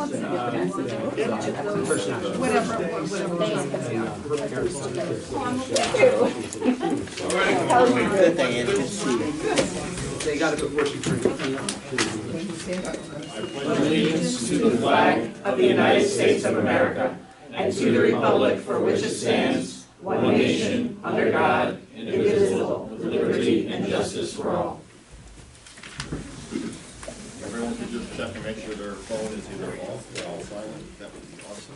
They got it before she turned 18. Allegiance to the flag of the United States of America and to the republic for which it stands, one nation, under God, indivisible, with liberty and justice for all. Everyone could just check and make sure their phone is either off or all silent. That would be awesome.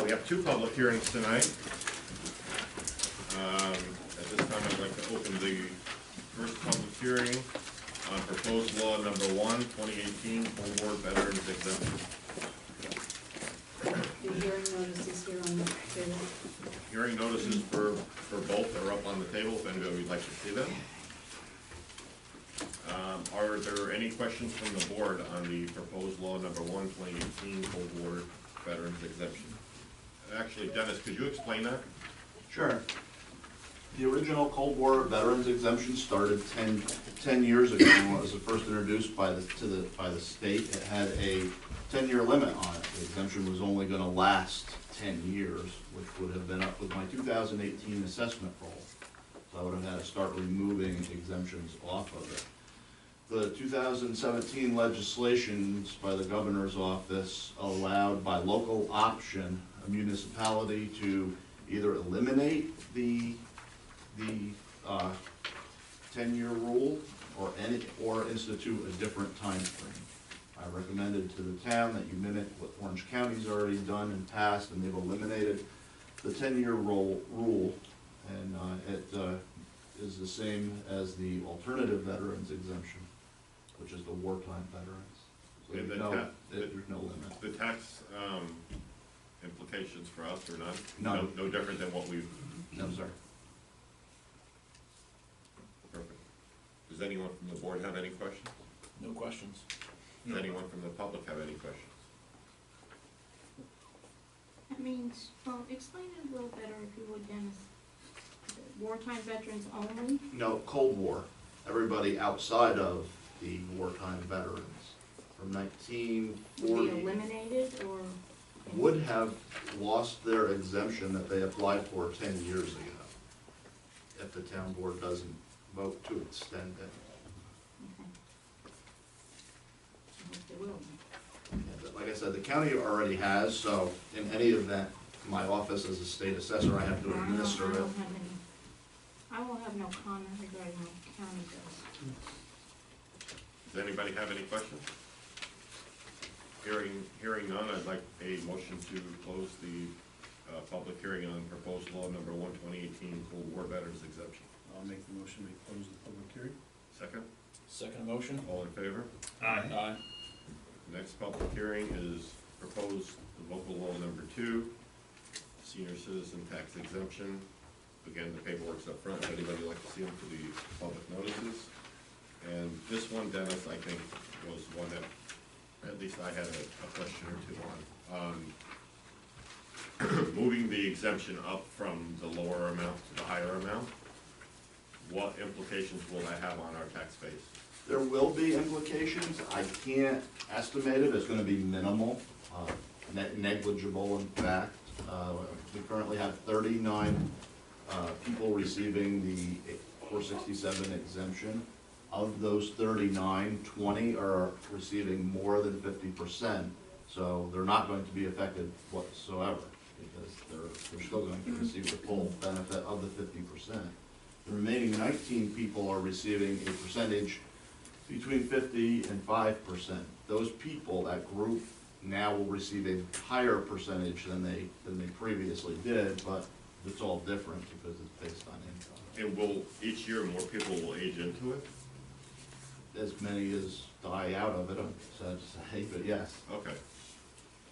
We have two public hearings tonight. At this time, I'd like to open the first public hearing on proposed law number 1, 2018, Full Board Veterans Exemption. The hearing notices here on the table. Hearing notices for both are up on the table if anybody would like to see them. Are there any questions from the board on the proposed law number 1, 2018, Full Board Veterans Exemption? Actually, Dennis, could you explain that? Sure. The original Cold War Veterans Exemption started 10 years ago when it was first introduced by the state. It had a 10-year limit on it. The exemption was only going to last 10 years, which would have been up with my 2018 assessment roll. So I would have had to start removing exemptions off of it. The 2017 legislations by the governor's office allowed by local option a municipality to either eliminate the 10-year rule or institute a different time frame. I recommended to the town that you mimic what Orange County's already done and passed, and they've eliminated the 10-year rule, and it is the same as the alternative veterans exemption, which is the wartime veterans. So there's no limit. The tax implications for us are not no different than what we've. No, sir. Perfect. Does anyone from the board have any questions? No questions. Does anyone from the public have any questions? That means, well, explain it a little better if you would, Dennis. Wartime veterans only? No, Cold War. Everybody outside of the wartime veterans from 1940 Would be eliminated or? would have lost their exemption that they applied for 10 years ago if the town board doesn't vote to extend it. They will. Yeah, but like I said, the county already has, so in any event, my office as a state assessor, I have to administer it. I will have no comment regarding what the county does. Does anybody have any questions? Hearing none, I'd like a motion to close the public hearing on proposed law number 1, 2018, Full War Veterans Exemption. I'll make the motion to close the public hearing. Second? Second motion? All in favor? Aye. Next public hearing is proposed local law number 2, senior citizen tax exemption. Again, the paperwork's up front. If anybody would like to see them for the public notices. And this one, Dennis, I think was one that at least I had a question or two on. Moving the exemption up from the lower amount to the higher amount, what implications will that have on our tax base? There will be implications. I can't estimate it. It's going to be minimal, negligible in fact. We currently have 39 people receiving the 467 exemption. Of those 39, 20 are receiving more than 50%, so they're not going to be affected whatsoever because they're still going to receive the full benefit of the 50%. The remaining 19 people are receiving a percentage between 50 and 5%. Those people, that group, now will receive a higher percentage than they previously did, but it's all different because it's based on income. And will each year more people will age into it? As many as die out of it, I'm sad to say, but yes. Okay.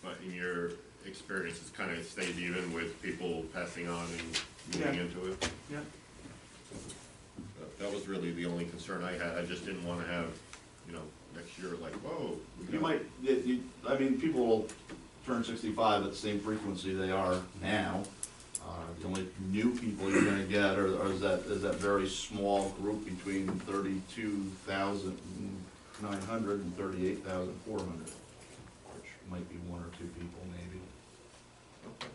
But in your experience, it's kind of stayed even with people passing on and moving into it? Yeah. That was really the only concern I had. I just didn't want to have, next year like, whoa. I mean, people will turn 65 at the same frequency they are now. The only new people you're going to get is that very small group between 32,000 and $38,900 and $38,400, which might be one or two people maybe. Okay.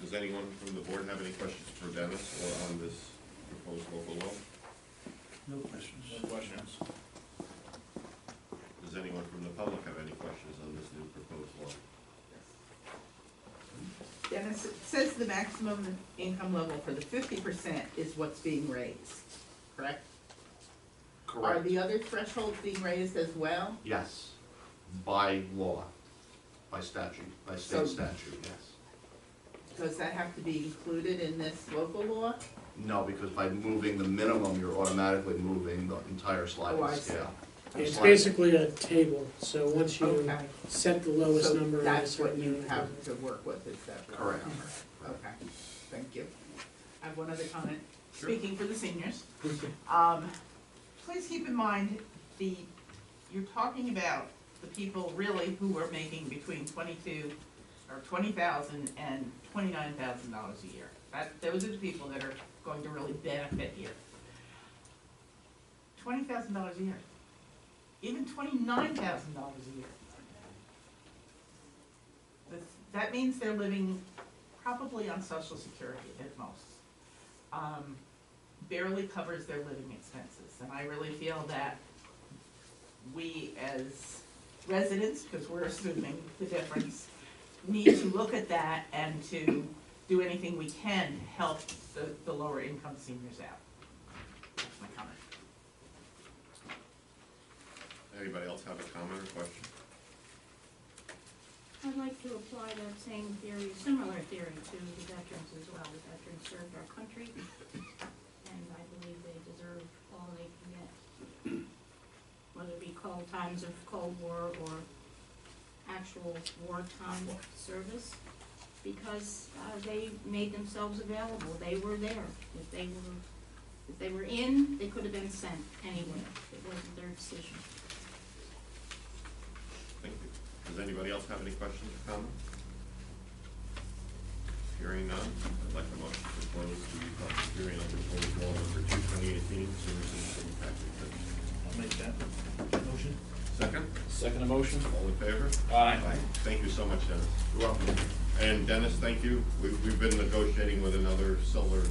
Does anyone from the board have any questions for Dennis or on this proposed local law? No questions. No questions. Does anyone from the public have any questions on this new proposed law? Dennis, it says the maximum income level for the 50% is what's being raised, correct? Are the other thresholds being raised as well? Yes, by law, by statute, by So- state statute, yes. Does that have to be included in this local law? No, because by moving the minimum, you're automatically moving the entire Oh, sliding I see. scale. It's basically a table, so once you Okay, set the lowest so number. that's what certain you number. have to work with, is that the Correct. number? Okay, thank you. I have one other comment, Sure. speaking for the seniors. Please keep in mind, you're talking about the people really who are making between $20,000 and $29,000 a year. Those are the people that are going to really benefit here. $20,000 a year, even $29,000 a year. That means they're living probably on Social Security at most. Barely covers their living expenses, and I really feel that we as residents, because we're assuming the difference, need to look at that and to do anything we can to help the lower income seniors out. That's my comment. Anybody else have a comment or question? I'd like to apply that same theory, similar theory to the veterans as well. The veterans served our country, and I believe they deserve all they can get. Whether it be cold times of Cold War or actual wartime service, because they made themselves available. They were there. If they were in, they could have been sent anywhere. It wasn't their decision. Thank you. Does anybody else have any questions or comments? Hearing none, I'd like a motion to close the public hearing on proposed law number 2/2018, senior citizen tax exemption. I'll make that motion. Second? Second motion. All in favor? Aye. Thank you so much, Dennis. You're welcome. And Dennis, thank you. We've been negotiating with another solar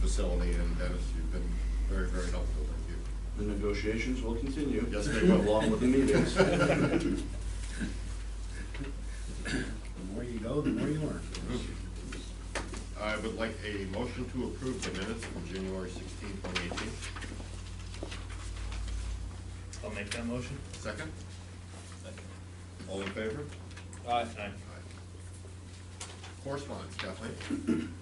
facility, and Dennis, you've been very, very helpful. Thank you. The negotiations will continue. Yes, they will. Along with the meetings. The more you go, the more you learn. I would like a motion to approve the minutes from January 16, 2018. I'll make that motion. Second? All in favor? Aye. Correspondence, Kathleen?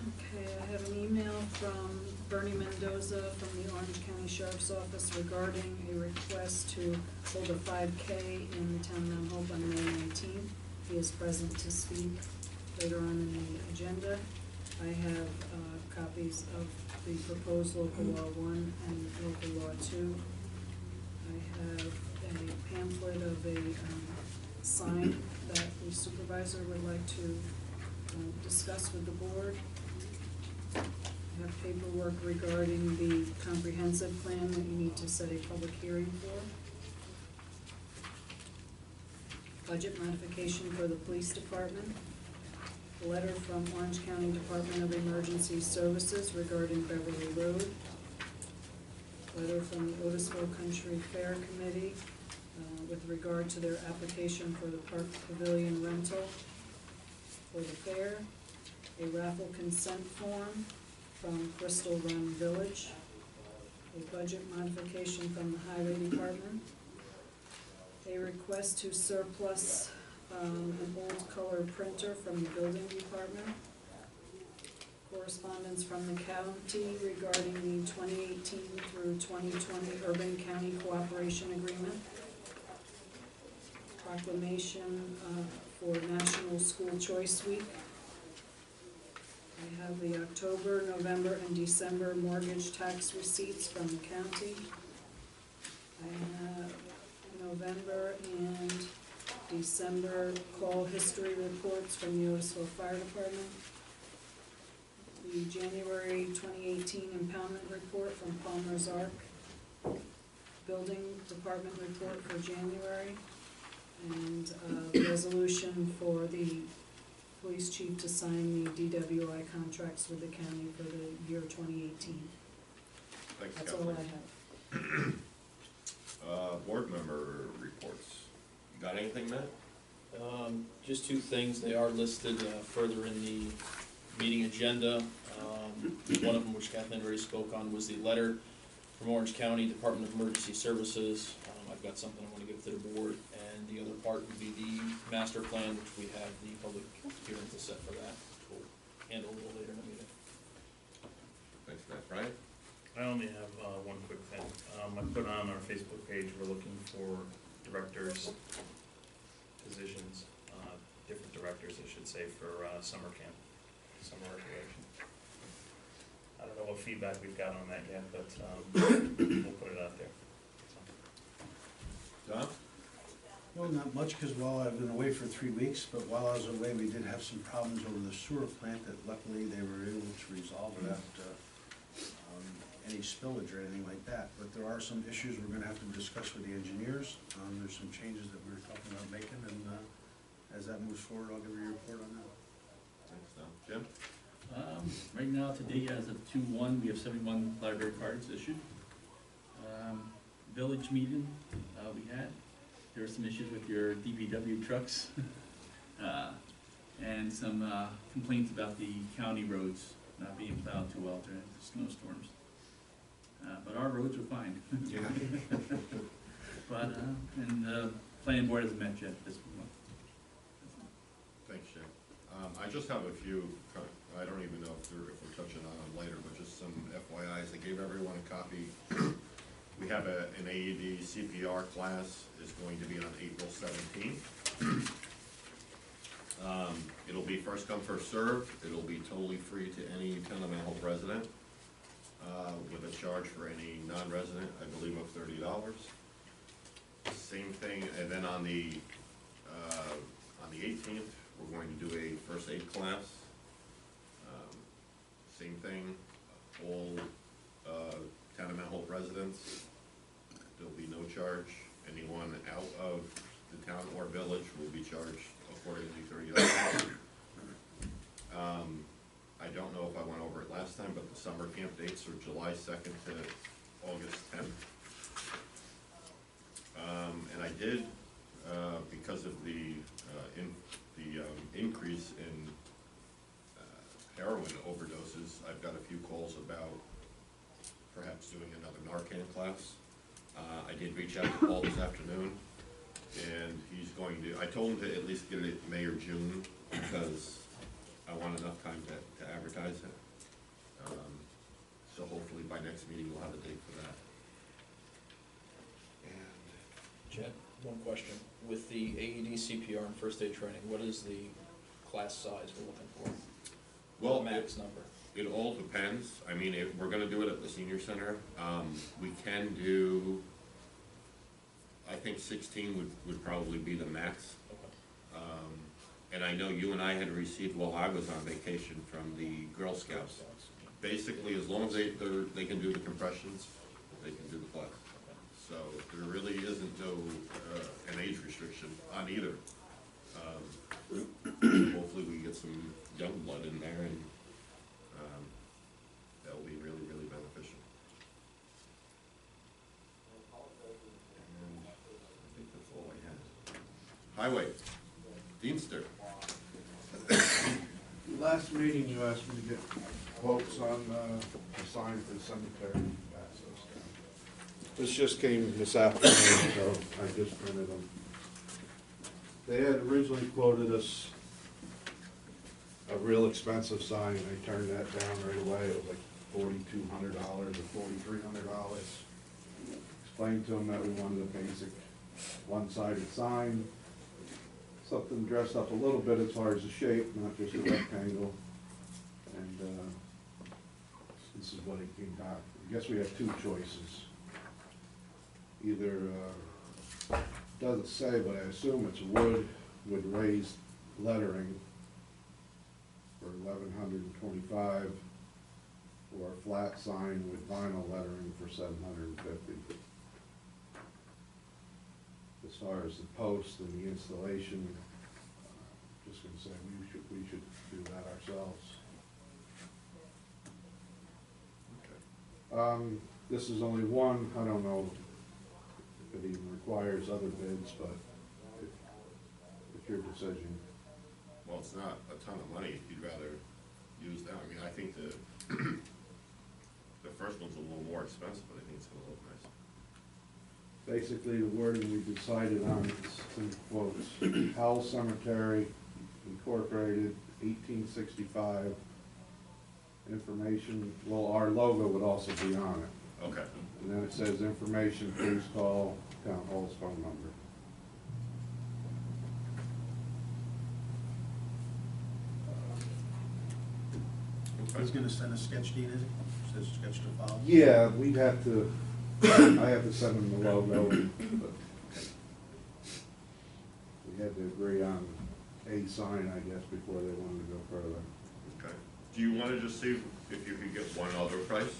Okay, I have an email from Bernie Mendoza from the Orange County Sheriff's Office regarding a request to hold a 5K in the town of Mount Hope on May 19th. He is present to speak later on in the agenda. I have copies of the proposed local law 1 and local law 2. I have a pamphlet of a sign that the supervisor would like to discuss with the board. I have paperwork regarding the comprehensive plan that you need to set a public hearing for. Budget modification for the police department. A letter from Orange County Department of Emergency Services regarding Beverly Road. Letter from the Otisville Country Fair Committee with regard to their application for the Park Pavilion rental for the fair. A raffle consent form from Crystal Run Village. A budget modification from the Highway Department. A request to surplus an old color printer from the Building Department. Correspondence from the county regarding the 2018 through 2020 Urban County Cooperation Agreement. Proclamation for National School Choice Week. I have the October, November, and December mortgage tax receipts from the county. I have November and December call history reports from the Otisville Fire Department. The the January 2018 impoundment report from Palmer's Arc, building department report for January, and a resolution for the police chief to sign the DWI contracts with the county for the year 2018. Thanks, That's all I Kathleen. have. Board member reports. You got anything, Matt? Just two things, they are listed further in the meeting agenda. One of them, which Kathleen already spoke on, was the letter from Orange County Department of Emergency Services. I've got something I want to give to the board, and the other part would be the master plan, which we have the public hearing to set for that, which we'll handle a little later in the meeting. Thanks, Matt. Brian? I only have one quick thing. I put on our Facebook page, we're looking for directors, positions, different directors, I should say, for summer camp, summer recreation. I don't know what feedback we've got on that yet, but we'll put it out there. Don? Well, not much, because while I've been away for 3 weeks, but while I was away, we did have some problems over the sewer plant that luckily they were able to resolve without any spillage or anything like that. But there are some issues we're gonna have to discuss with the engineers. There's some changes that we're talking about making, and as that moves forward, I'll give you a report on that. Thanks, Don. Jim? Right now, today, as of 2/1, we have 71 library cards issued. Village meeting, we had, there were some issues with your DPW trucks. And some complaints about the county roads not being plowed too well during the snowstorms. But our roads are fine. Yeah. But, and the planning board hasn't met yet this month. Thanks, Jim. I just have a few, I don't even know if we're touching on them later, but just some FYIs. I gave everyone a copy. We have an AED CPR class is going to be on April 17th. It'll be first come, first served. It'll be totally free to any town of Mount Hope resident, with a charge for any non-resident, I believe, of $30. Same thing, and then on the 18th, we're going to do a first aid class. Same thing, all town of Mount Hope residents, there'll be no charge. Anyone out of the town or village will be charged accordingly $30. I don't know if I went over it last time, but the summer camp dates are July 2nd to August 10th. And I did, because of the increase in heroin overdoses, I've got a few calls about perhaps doing another Narcan class. I did reach out to Paul this afternoon, and he's going to, I told him to at least get it May or June, because I want enough time to advertise it. So hopefully by next meeting we'll have a date for that. And Chad, one question. With the AED CPR and first aid training, what is the class size we're looking for? well, Max number? it all depends. I mean, if we're gonna do it at the senior center, we can do, I think 16 would probably be the max. Okay. And I know you and I had received, while I was on vacation, from the Girl Scouts. Basically, as long as they can do the compressions, they can do the class. So there really isn't an age restriction on either. Hopefully we get some young blood in there, and that'll be really, really beneficial. And I think that's all I had. Highway, Deemster. Last meeting, you asked me to get quotes on the sign for the cemetery. This just came this afternoon, so I just printed them. They had originally quoted us a real expensive sign. They turned that down right away. It was like $4,200 or $4,300. Explained to them that we wanted a basic one-sided sign. Something dressed up a little bit as far as the shape, not just a rectangle. And this is what it came back. I guess we have two choices. Either, doesn't say, but I assume it's wood with raised lettering for $1,125, for a flat sign with vinyl lettering for $750. As far as the post and the installation, just gonna say we should do that ourselves. This is only one, I don't know if it even requires other bids, but it's your decision. Well, it's not a ton of money if you'd rather use that. I mean, I think the, the first one's a little more expensive, but I think it's gonna look nice. Basically, the wording we decided on is in quotes, Howell Cemetery Incorporated, 1865. Information, well, our logo would also be on it. Okay. And then it says information, please call Town Hall's phone number. He's gonna send a sketch deed, is he? Says sketch to file? Yeah, we'd have to, I have to send them the logo, but we had to agree on a sign, I guess, before they wanted to go further. Okay. Do you wanna just see if you could get one other price?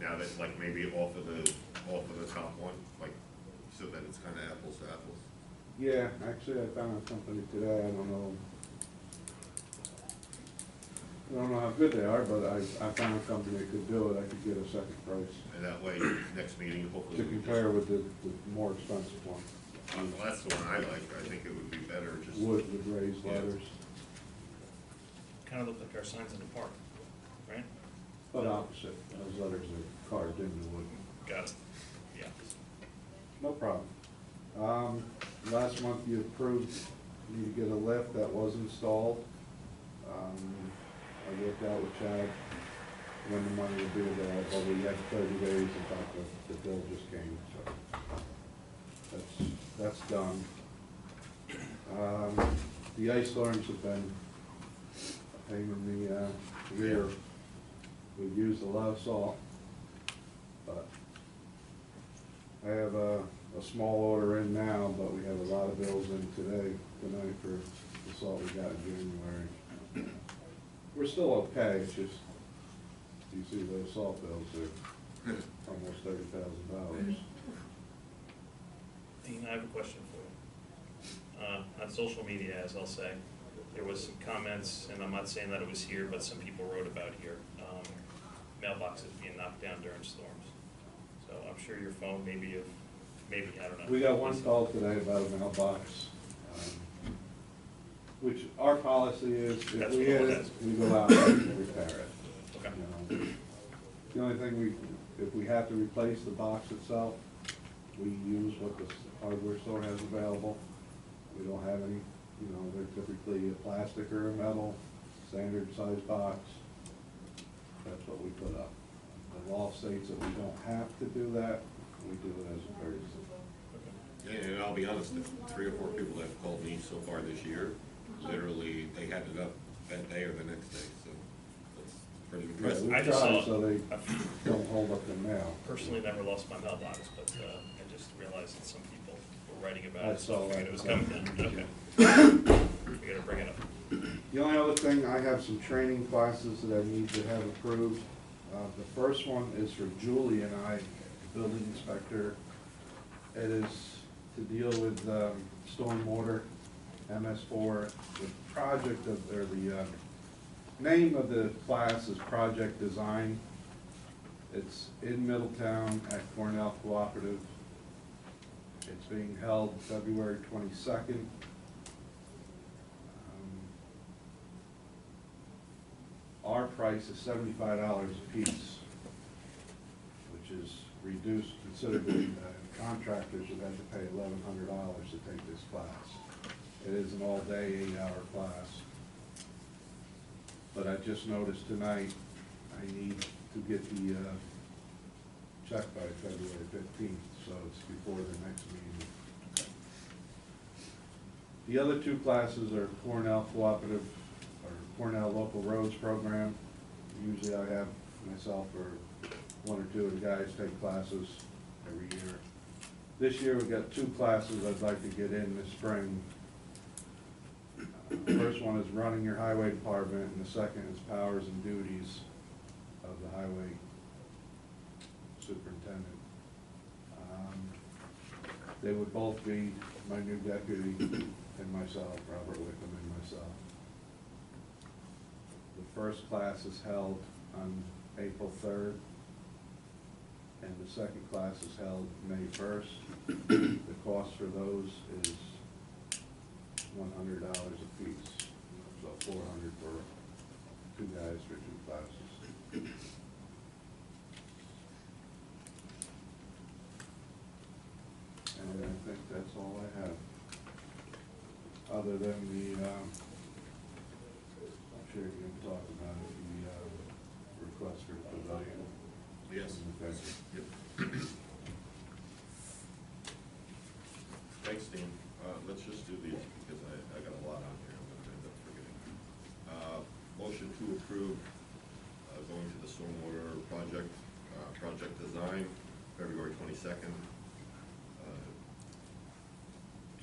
Now that, like, maybe off of the top one, like, so that it's kinda apples to apples? Yeah, actually, I found a company today, I don't know how good they are, but I found a company that could do it, I could get a second price. And that way, next meeting, hopefully. To we just- compare with the more expensive one. Well, that's the one I like. I think it would be better just. Wood with raised Yeah. letters, Kind of look like our signs in the park, right? but opposite, those letters are carved into wood. Got it. Yeah. No problem. Last month you approved me to get a lift that was installed. I worked out with Chad when the money would be available. We had 30 days, in fact, the bill just came, so that's done. The ice storms have been a pain in the rear. We've used a lot of salt, but I have a small order in now, but we have a lot of bills in tonight for the salt we got in January. We're still okay, it's just, you see those salt bills, they're almost $30,000. Dean, I have a question for you. On social media, as I'll say, there was some comments, and I'm not saying that it was here, but some people wrote about here, mailboxes being knocked down during storms. So I'm sure your phone maybe, I don't know. We got one call today about a mailbox, which our policy is, if That's we what hit it it, is. we go out and repair it. Okay. You know, the only thing if we have to replace the box itself, we use what the hardware store has available. We don't have any, they're typically a plastic or a metal, standard size box. That's what we put up. The law states that we don't have to do that, we do it as a courtesy. Yeah, and I'll be honest, the 3 or 4 people that have called me so far this year, literally, they had it up that day or the next day, so that's pretty Yeah, impressive. we I just try saw it. so they don't hold up the mail. Personally, never lost my mailbox, but I just realized that some people were writing about I it, so I saw figured that. it was coming down. Okay. We gotta bring it up. The only other thing, I have some training classes that I need to have approved. The first one is for Julie and I, building inspector. It is to deal with stormwater, MS4. The project or the name of the class is Project Design. It's in Middletown at Cornell Cooperative. It's being held February 22nd. Our price is $75 a piece, which is reduced considerably. Contractors would have to pay $1,100 to take this class. It is an all-day, 8-hour class. But I just noticed tonight, I need to get the check by February 15th, so it's before the next meeting. The other 2 classes are Cornell Cooperative, or Cornell Local Roads Program. Usually I have myself or 1 or 2 of the guys take classes every year. This year we've got 2 classes I'd like to get in this spring. The first one is running your highway department, and the second is powers and duties. of the highway superintendent. They would both be my new deputy and myself, Robert Wickham and myself. The first class is held on April 3rd, and the second class is held May 1st. The cost for those is $100 a piece, so $400 for 2 guys for 2 classes. And I think that's all I have, other than the, I'm sure you can talk about it, the request for the pavilion. Yes. Okay. Yep. Thanks, Dean. Let's just do these because I got a lot on here I'm gonna end up forgetting. Motion to approve, going to the stormwater project, project design, February 22nd.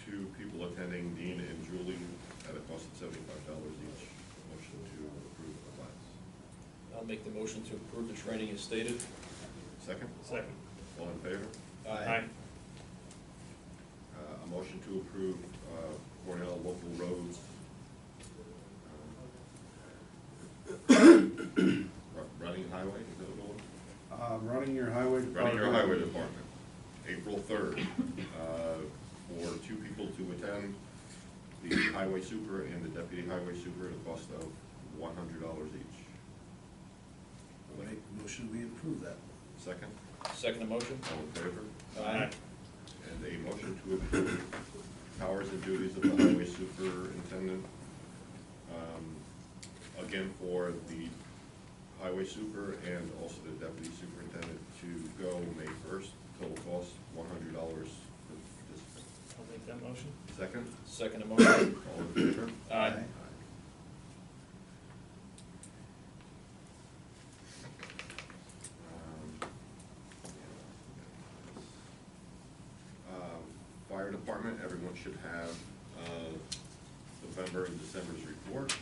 2 people attending, Dean and Julie, at a cost of $75 each. Motion to approve the class. I'll make the motion to approve the training as stated. Second? Second. All in favor? Aye. A motion to approve Cornell local roads. Running highway, is that a one? Running your highway department. Running your highway department, April 3rd, for 2 people to attend, the highway super and the deputy highway super at a cost of $100 each. I'll make a motion, we approve that. Second, Second motion? all in favor? Aye. And a motion to approve powers and duties of the highway superintendent, again for the highway super and also the deputy superintendent to go May 1st, total cost $100 per participant. I'll make that motion. Second, Second motion? all in favor? Aye. Fire department, everyone should have November and December's report.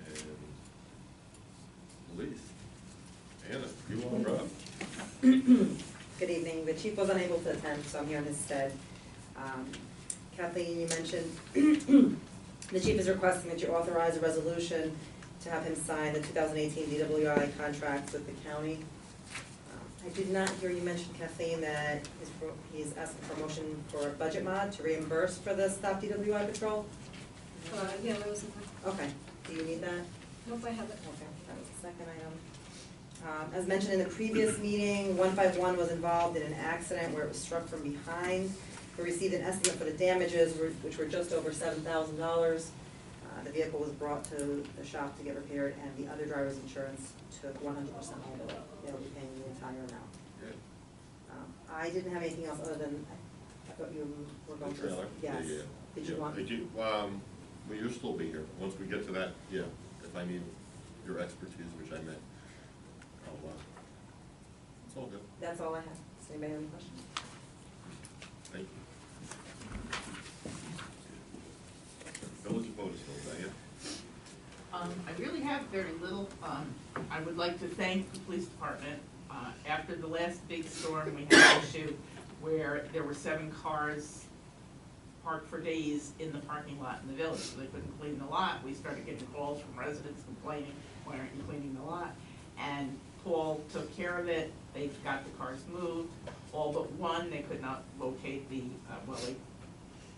And police, Anna, you are up. Good evening. The chief was unable to attend, so I'm here in his stead. Kathleen, you mentioned the chief is requesting that you authorize a resolution to have him sign the 2018 DWI contract with the county. I did not hear you mention, Kathleen, that he's asking for a motion for a budget mod to reimburse for the Stop DWI patrol? Yeah, that was, Okay, do you need that? nope, I have it. Okay, that was the second item. As mentioned in the previous meeting, 151 was involved in an accident where it was struck from behind. We received an estimate for the damages, which were just over $7,000. The vehicle was brought to the shop to get repaired, and the other driver's insurance took 100% liability. They'll be paying the entire amount. Good. I didn't have anything else other than, I thought you were going to. Trailer? Yes. Yeah. Did you Yeah, want? I do, well, you'll still be here, once we get to that, yeah, if I need your expertise, which I may, I'll, it's all good, That's all I have. Does anybody have any questions? thank you. Village of Otisville, Diane? I really have very little. I would like to thank the police department. After the last big storm, we had an issue where there were 7 cars parked for days in the parking lot in the village, so they couldn't clean the lot. We started getting calls from residents complaining, why aren't you cleaning the lot? And Paul took care of it. They got the cars moved. All but one, they could not locate the, well, they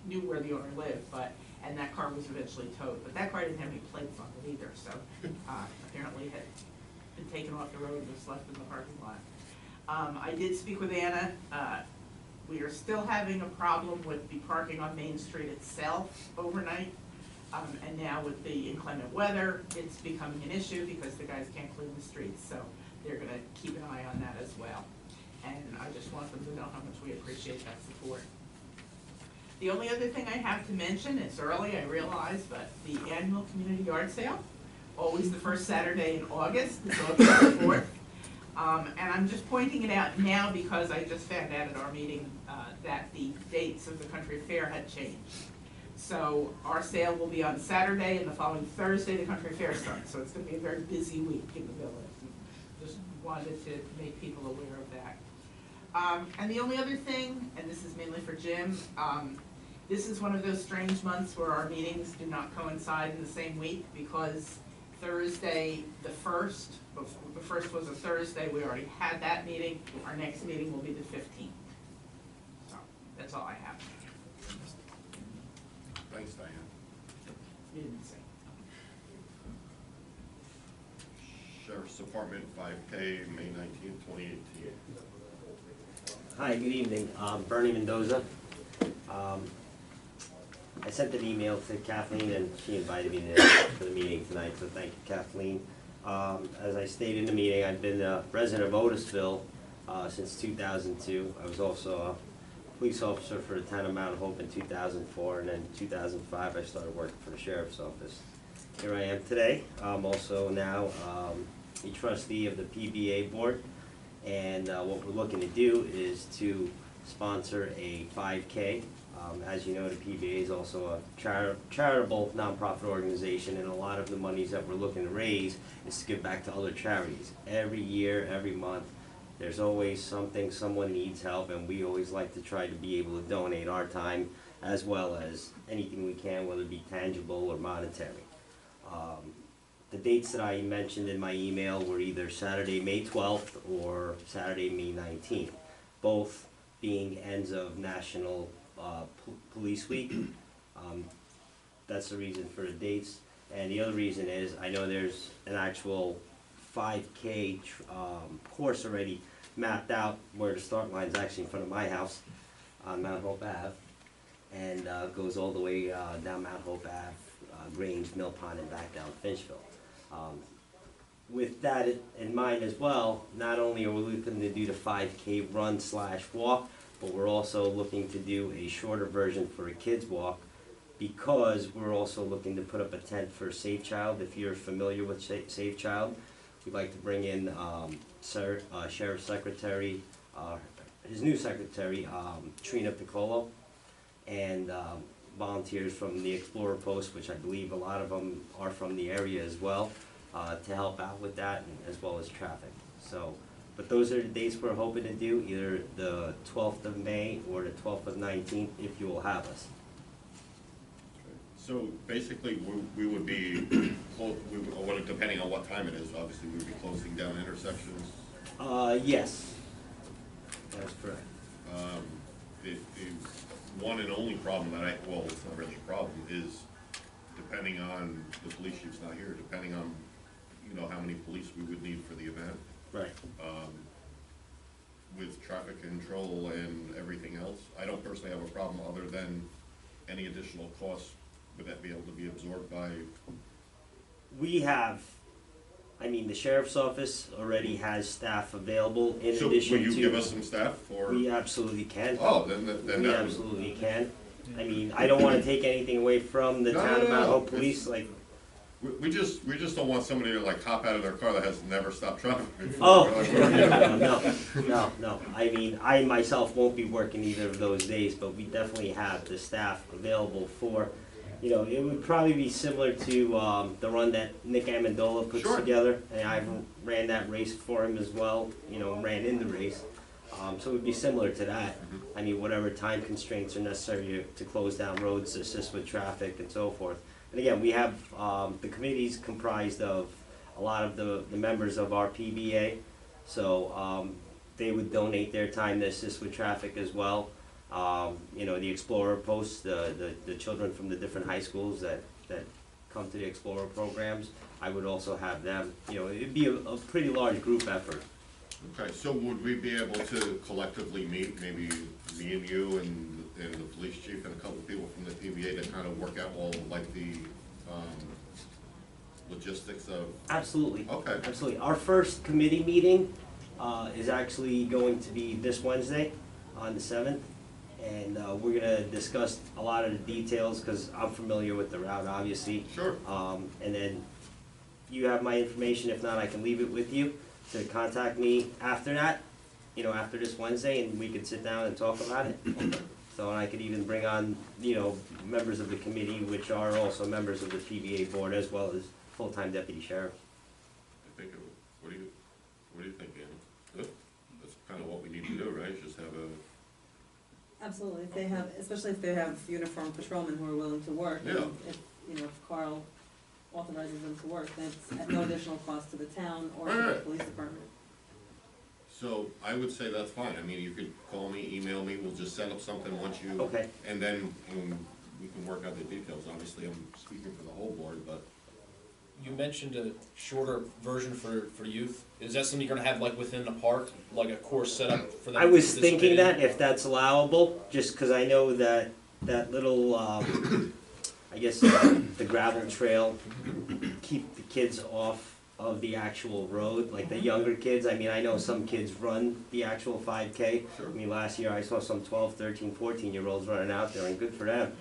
knew where the owner lived, and that car was eventually towed. But that car didn't have any plates on it either, so apparently had been taken off the road and just left in the parking lot. I did speak with Anna. We are still having a problem with the parking on Main Street itself overnight. And now with the inclement weather, it's becoming an issue because the guys can't clean the streets, so they're gonna keep an eye on that as well. And I just want them to know how much we appreciate that support. The only other thing I have to mention, it's early, I realize, but the annual community yard sale, always the first Saturday in August, it's August 4th. And I'm just pointing it out now because I just found out at our meeting that the dates of the country fair had changed. So our sale will be on Saturday, and the following Thursday, the country fair starts, so it's gonna be a very busy week in the village. Just wanted to make people aware of that. And the only other thing, and this is mainly for Jim, this is one of those strange months where our meetings do not coincide in the same week, because Thursday, the first was a Thursday, we already had that meeting, our next meeting will be the 15th. So, that's all I have. Thanks, Diane. You didn't say. Sheriff's Department, 5K, May 19th, 2018. Hi, good evening. Bernie Mendoza. I sent an email to Kathleen and she invited me to the meeting tonight, so thank you, Kathleen. As I stated in the meeting, I've been a resident of Otisville since 2002. I was also a police officer for the town of Mount Hope in 2004, and then in 2005 I started working for the Sheriff's Office. Here I am today. I'm also now a trustee of the PBA board, and what we're looking to do is to sponsor a 5K. As you know, the PBA is also a charitable nonprofit organization, and a lot of the monies that we're looking to raise is to give back to other charities. Every year, every month, there's always something, someone needs help, and we always like to try to be able to donate our time as well as anything we can, whether it be tangible or monetary. The dates that I mentioned in my email were either Saturday, May 12th or Saturday, May 19th, both being ends of National Police Week. That's the reason for the dates. And the other reason is, I know there's an actual 5K course already mapped out where the start line is actually in front of my house on Mount Hope Ave, and goes all the way down Mount Hope Ave, Grange, Mill Pond, and back down Finchville. With that in mind as well, not only are we looking to do the 5K run/walk, but we're also looking to do a shorter version for a kids walk, because we're also looking to put up a tent for Safe Child. If you're familiar with Safe Child, we'd like to bring in Sheriff's Secretary, his new secretary, Trina Piccolo, and volunteers from the Explorer Post, which I believe a lot of them are from the area as well, to help out with that, and as well as traffic. So, but those are the dates we're hoping to do, either the 12th of May or the 12th of 19th, if you will have us. So basically, we would be, depending on what time it is, obviously we would be closing down intersections. Yes, that's correct. The one and only problem that well, it's not really a problem, is depending on, the police chief's not here, depending on, you know, how many police we would need for the event. Right. With traffic control and everything else, I don't personally have a problem other than any additional costs. Would that be able to be absorbed by? We have, I mean, the Sheriff's Office already has staff available in So addition will to. you give us some staff for? We absolutely can. Oh, then We that absolutely can. I mean, I don't wanna take anything away from the No, town of no, Mount no. Hope Police, like, we just don't want somebody to like hop out of their car that has never stopped traffic before. oh, We're like, no. I mean, I myself won't be working either of those days, but we definitely have the staff available for, you know, it would probably be similar to, the run that Nick Amendola puts Sure. together, and I ran that race for him as well, you know, ran in the race. So it would be similar to that. I mean, whatever time constraints are necessary to close down roads, to assist with traffic and so forth. And again, we have, the committee's comprised of a lot of the members of our PBA, so, they would donate their time to assist with traffic as well. You know, the Explorer Posts, the children from the different high schools that come to the Explorer programs, I would also have them. You know, it'd be a pretty large group effort. Okay, so would we be able to collectively meet, maybe me and you and the police chief and a couple of people from the PBA to kind of work out all like the logistics of? Absolutely. Okay. Absolutely. Our first committee meeting is actually going to be this Wednesday on the 7th. And we're gonna discuss a lot of the details, because I'm familiar with the route, obviously. Sure. And then you have my information. If not, I can leave it with you to contact me after that, you know, after this Wednesday, and we can sit down and talk about it. So, and I could even bring on, you know, members of the committee, which are also members of the PBA board, as well as full-time deputy sheriff. I think, what do you think, Annie? Good? That's kind of what we need to do, right? Just have a, Absolutely, if they have, especially if they have uniformed patrolmen who are willing to work. and Yeah. If, you know, if Carl authorizes them to work, then it's at no additional cost to the town or to the Right. police department. so I would say that's fine. I mean, you could call me, email me, we'll just set up something once you, Okay. and then we can work out the details. Obviously, I'm speaking for the whole board, but You mentioned a shorter version for youth. Is that something you're gonna have like within the park, like a course set up for them? I to was participate thinking in? that, if that's allowable, just because I know that, that little, I guess, the gravel trail, keep the kids off of the actual road, like the younger kids. I mean, I know some kids run the actual 5K. Sure. I mean, last year I saw some 12, 13, 14-year-olds running out there, and good for them.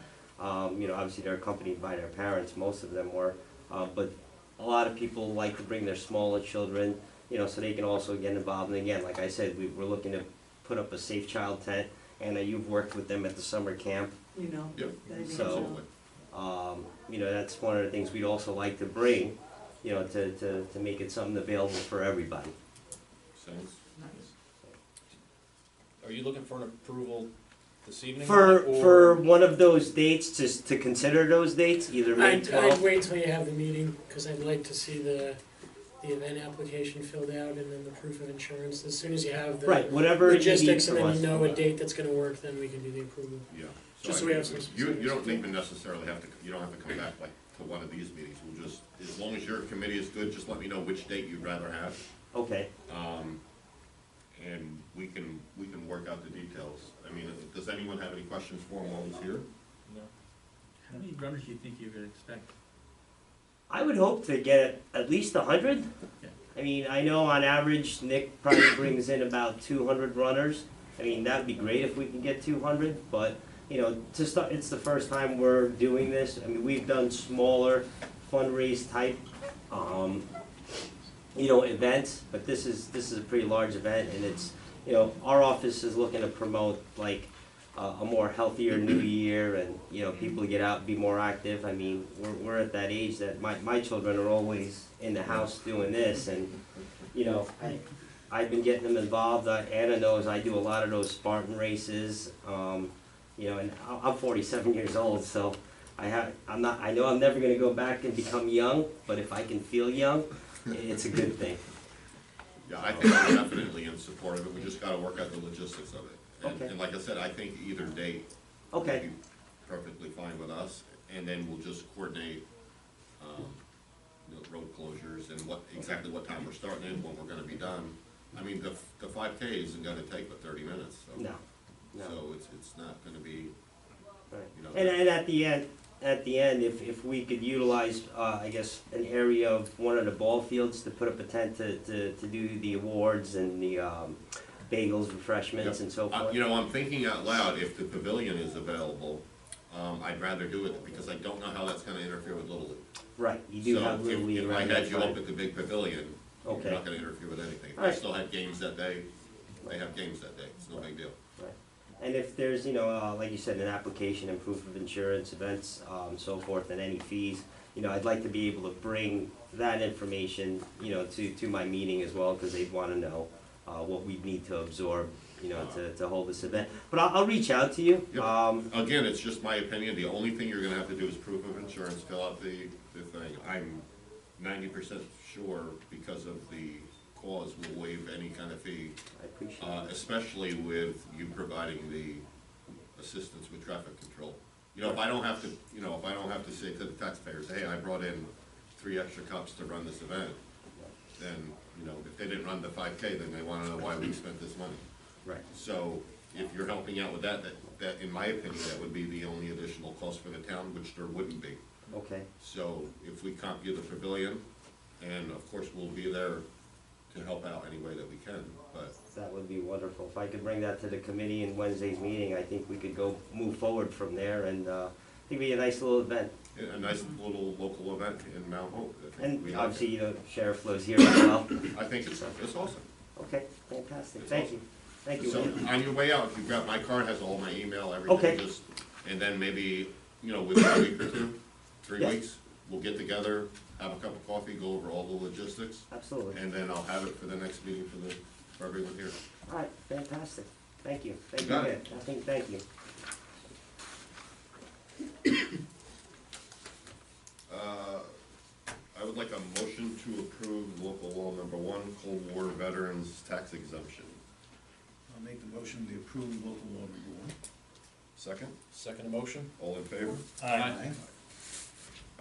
You know, obviously they're accompanied by their parents, most of them were, but a lot of people like to bring their smaller children, you know, so they can also get involved. And again, like I said, we're looking to put up a Safe Child tent. Anna, you've worked with them at the summer camp. You know. Yep. they do So- absolutely. You know, that's one of the things we'd also like to bring, you know, to make it something available for everybody. Sounds, Are you looking for an approval this evening? For or- one of those dates, just to consider those dates, either May I'd 12th. wait till you have the meeting, because I'd like to see the event application filled out and then the proof of insurance. As soon as you have the Right, whatever you need logistics and from then us. you know a date that's gonna work, then we can do the approval. yeah. Just so I we mean, have some You specifics. don't even necessarily have to, you don't have to come back like to one of these meetings. We'll just, as long as your committee is good, just let me know which date you'd rather have. Okay. And we can work out the details. I mean, does anyone have any questions for him while he's here? No. How many runners do you think you could expect? I would hope to get at least 100. Yeah. I mean, I know on average Nick probably brings in about 200 runners. I mean, that'd be great if we could get 200, but you know, to start, it's the first time we're doing this. I mean, we've done smaller fundraise type, you know, events, but this is a pretty large event, and it's, you know, our office is looking to promote like a more healthier new year, and you know, people get out and be more active. I mean, we're at that age that my children are always in the house doing this, and you know, I've been getting them involved. Anna knows I do a lot of those Spartan races, you know, and I'm 47 years old, so I know I'm never gonna go back and become young, but if I can feel young, it's a good thing. Yeah, I think we're definitely in support of it. We just gotta work out the logistics of it. Okay. And like I said, I think either date would Okay, be perfectly fine with us, and then we'll just coordinate, you know, road closures and exactly what time we're starting in, when we're gonna be done. I mean, the 5K isn't gonna take but 30 minutes, so. no, no. So it's not gonna be, Right. you know. And at the end, if we could utilize, I guess, an area of one of the ball fields to put up a tent to do the awards and the bagels, refreshments, and so forth. You know, I'm thinking out loud, if the pavilion is available, I'd rather do it, because I don't know how that's gonna interfere with Little League. Right, you do have So Little League if I around had that you up time. at the big pavilion, you're Okay. not gonna interfere with anything. If I Alright. still had games that day, they have games that day, it's no big deal. And if there's, you know, like you said, an application and proof of insurance, events, so forth, and any fees, you know, I'd like to be able to bring that information, you know, to my meeting as well, because they'd wanna know, what we need to absorb, you know, to hold this event. But I'll reach out to you. Yep. Again, it's just my opinion, the only thing you're gonna have to do is proof of insurance, fill out the thing. I'm 90% sure, because of the cause, we'll waive any kind of fee, I appreciate it. especially with you providing the assistance with traffic control. You know, if I don't have to say to the taxpayers, hey, I brought in 3 extra cops to run this event, then, you know, if they didn't run the 5K, then they wanna know why we spent this money. Right. So, if you're helping out with that, in my opinion, that would be the only additional cost for the town, which there wouldn't be. Okay, So, if we comp you the pavilion, and of course, we'll be there to help out any way that we can, but, that would be wonderful. If I could bring that to the committee in Wednesday's meeting, I think we could move forward from there, and, I think it'd be a nice little event. a nice little local event in Mount Hope. I think And we like obviously, it. you know, Sheriff lives here as well. I think it's awesome. Okay, fantastic, It's thank awesome. you. Thank you. So on your way out, you've got, my card has all my email, everything, Okay. just, and then maybe, within a week or two, 3 Yeah. weeks, we'll get together, have a cup of coffee, go over all the logistics, Absolutely. and then I'll have it for the next meeting for everyone here. All right, fantastic. Thank you. Thank You you got again. it. Kathleen, thank you. I would like a motion to approve local law number 1, Cold War Veterans Tax Exemption. I'll make the motion, we approve local law number 1. Second, Second motion? all in favor? Aye.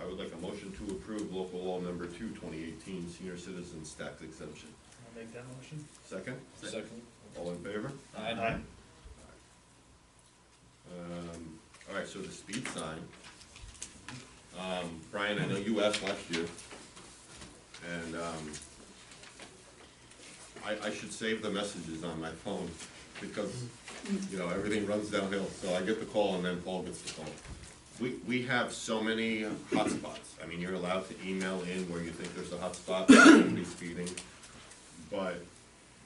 I would like a motion to approve local law number 2, 2018, Senior Citizens Tax Exemption. I'll make that motion. Second, Second. all in favor? Aye. All right, so the speed sign. Brian, I know you asked last year, and I should save the messages on my phone, because, everything runs downhill, so I get the call and then Paul gets the call. We have so many hotspots. I mean, you're allowed to email in where you think there's a hotspot, somebody's speeding, but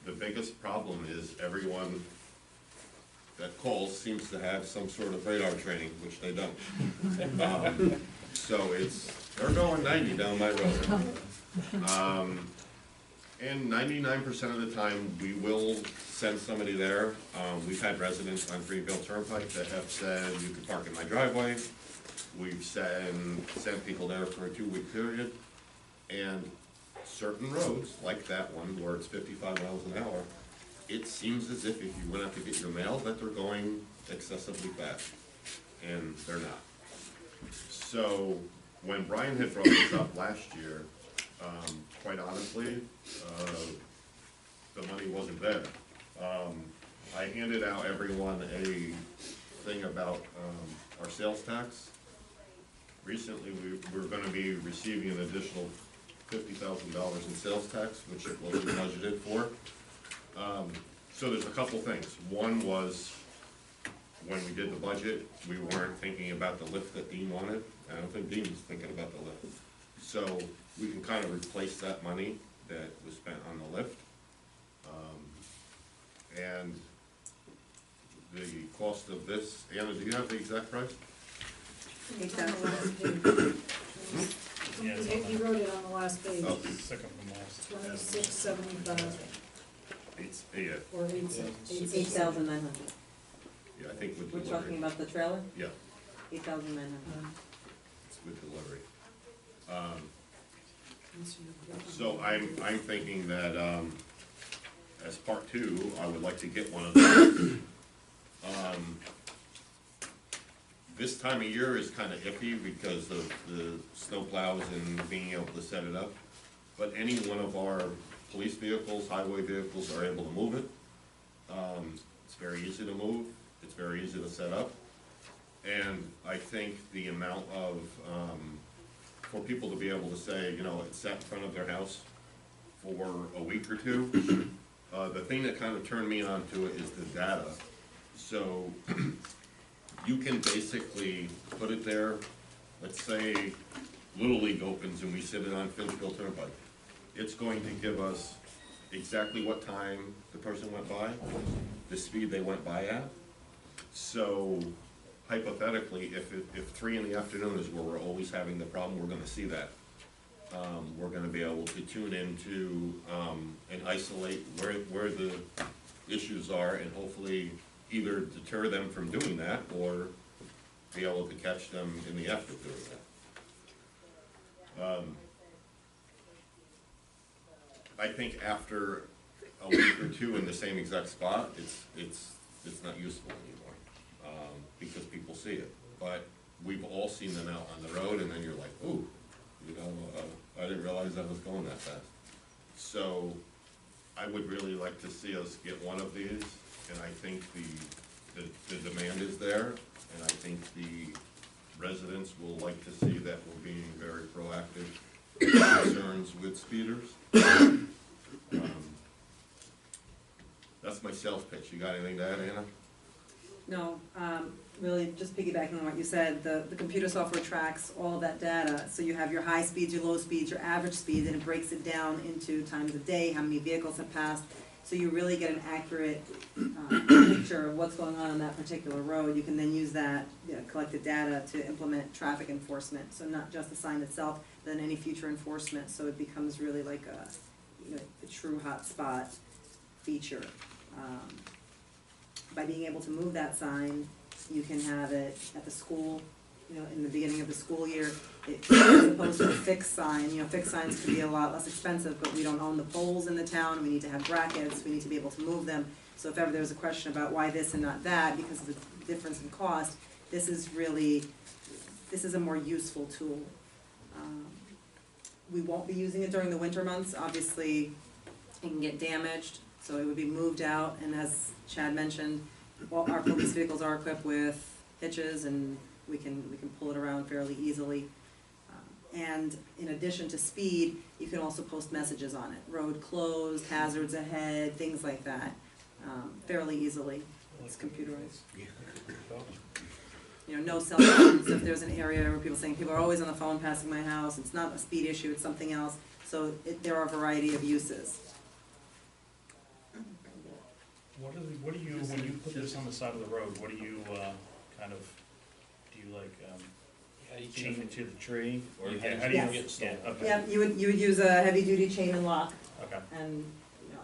the biggest problem is everyone that calls seems to have some sort of radar training, which they don't. So they're going 90 down my road. And 99% of the time, we will send somebody there. We've had residents on Greenville Turnpike that have said, you can park in my driveway. We've sent people there for a 2-week period. And certain roads, like that one, where it's 55 miles an hour, it seems as if you went out to get your mail, that they're going excessively fast, and they're not. So, when Brian had brought this up last year, quite honestly, the money wasn't there. I handed out everyone a thing about our sales tax. Recently, we're gonna be receiving an additional $50,000 in sales tax, which it wasn't budgeted for. So there's a couple things. One was, when we did the budget, we weren't thinking about the lift that Dean wanted. I don't think Dean was thinking about the lift. So we can kind of replace that money that was spent on the lift. And the cost of this, Anna, do you have the exact price? It's on the last page. Yeah, it's on He wrote it on the last page. Oh, Second from last. 2675 yeah, or 8. 8,900. yeah, I think with We're delivery. talking about the trailer, Yeah, 8,900. it's with delivery. So I'm thinking that, as part 2, I would like to get one of those. This time of year is kind of iffy because of the snow plows and being able to set it up. But any one of our police vehicles, highway vehicles are able to move it. It's very easy to move, it's very easy to set up. And I think the amount of, for people to be able to say, it's sat in front of their house for a week or two. The thing that kind of turned me on to it is the data. So you can basically put it there, let's say Little League opens and we sit it on Finchville Turnpike. It's going to give us exactly what time the person went by, the speed they went by at. So hypothetically, if 3 in the afternoon is where we're always having the problem, we're gonna see that. We're gonna be able to tune into, and isolate where the issues are, and hopefully either deter them from doing that, or be able to catch them in the act of doing that. I think after a week or 2 in the same exact spot, it's not useful anymore, because people see it. But we've all seen them out on the road, and then you're like, ooh, I didn't realize I was going that fast. So I would really like to see us get one of these, and I think the demand is there, and I think the residents will like to see that we're being very proactive in concerns with speeders. That's my sales pitch. You got anything to add, Anna? No, really, just piggybacking on what you said, the computer software tracks all of that data. So you have your high speeds, your low speeds, your average speeds, and it breaks it down into times of day, how many vehicles have passed. so you really get an accurate picture of what's going on that particular road. You can then use that, collected data to implement traffic enforcement, so not just the sign itself, then any future enforcement, so it becomes really like a true hotspot feature. By being able to move that sign, you can have it at the school, in the beginning of the school year, as opposed to a fixed sign. Fixed signs could be a lot less expensive, but we don't own the poles in the town, we need to have brackets, we need to be able to move them. So if ever there's a question about why this and not that, because of the difference in cost, this is a more useful tool. We won't be using it during the winter months, obviously it can get damaged, so it would be moved out, and as Chad mentioned, our police vehicles are equipped with hitches, and we can pull it around fairly easily. And in addition to speed, you can also post messages on it, road closed, hazards ahead, things like that, fairly easily. It's computerized. No cell phones, if there's an area where people are saying people are always on the phone passing my house, it's not a speed issue, it's something else, so there are a variety of uses. What do you, when you put this on the side of the road, what do you, chain it to the tree? Or how do you get stolen? Okay. Yeah, you would use a heavy duty chain and lock. Okay. And,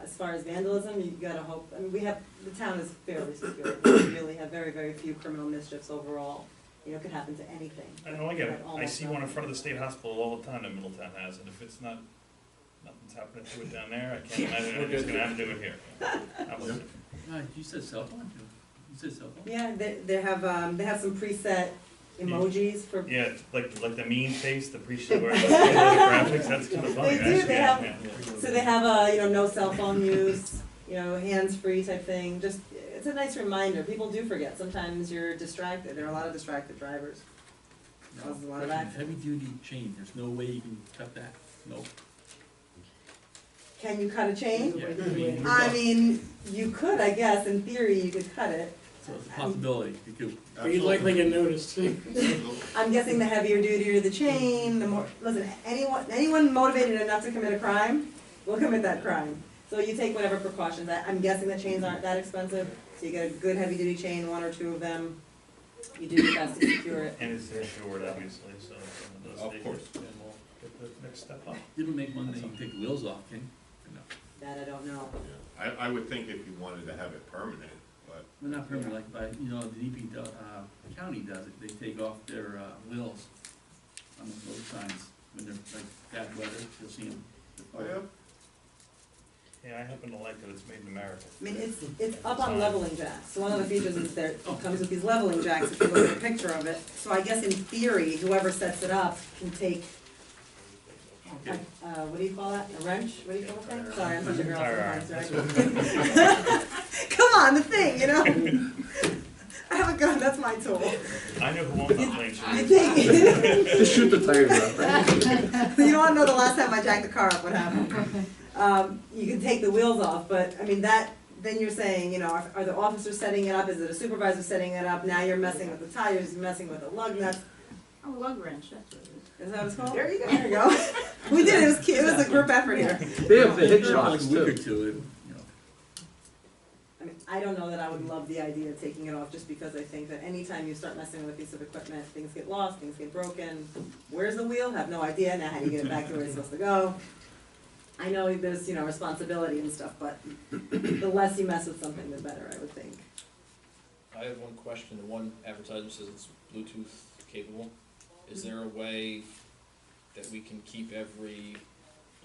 as far as vandalism, you gotta hope, the town is fairly secure. We really have very, very few criminal mischiefs overall. It could happen to anything. I know, I get it. But I almost see one in nothing. front of the state hospital all the time that Middletown has, and if it's nothing's happening to it down there, I can't imagine it's gonna happen to it here. You said cell phone, too. You said cell phone? Yeah, they have some preset emojis for. Yeah, like the mean face, the pre-show graphics, that's kind of funny. They do, actually. they have, Yeah. so they have no cell phone use, hands-free type thing, just, it's a nice reminder, people do forget, sometimes you're distracted, there are a lot of distracted drivers. Causes a lot of accidents. Heavy duty chain, there's no way you can cut that, nope. Can you cut a chain? Yeah. I mean, you could, I guess, in theory, you could cut it. So it's a possibility, you could. But you'd likely get noticed. I'm guessing the heavier dutier the chain, the more, listen, anyone motivated enough to commit a crime will commit that crime. So you take whatever precautions, I'm guessing the chains aren't that expensive, so you get a good heavy duty chain, 1 or 2 of them, you do your best to secure it. And it's insured, obviously, so some of those Of course. figures, and we'll get the next step up. You don't make money, you can take the wheels off, can you? No. That I don't know. I would think if you wanted to have it permanent, but. Well, not permanent, like, by, the DP, county does it, they take off their, wheels on the road signs, when they're like bad weather, you'll see them. Oh, yeah? Yeah, I happen to like that it's made in America. I mean, it's up on leveling jacks, so one of the features is that it comes with these leveling jacks, if you look at a picture of it. So I guess in theory, whoever sets it up can take, what do you call that, a wrench, what do you call the thing? Sorry, I'm such a girl sometimes, right? Come on, the thing, I have a gun, that's my tool. I know who owns that plane. You think, Just shoot the tires out, right? you don't wanna know the last time I jacked the car up, what happened. You can take the wheels off, but, I mean, then you're saying, are the officers setting it up, is it a supervisor setting it up? Now you're messing with the tires, you're messing with the lug nuts. Oh, lug wrench, that's what it is. Is that what it's called? There you go. There you go. We did, it was cute, it was a group effort here. They have the hitch Like shocks a week or too. two, I mean, I don't know that I would love the idea of taking it off, just because I think that anytime you start messing with a piece of equipment, things get lost, things get broken. Where's the wheel? Have no idea, now how do you get it back to where it's supposed to go? I know there's, responsibility and stuff, but the less you mess with something, the better, I would think. I have one question. The one advertisement says it's Bluetooth capable. Is there a way that we can keep every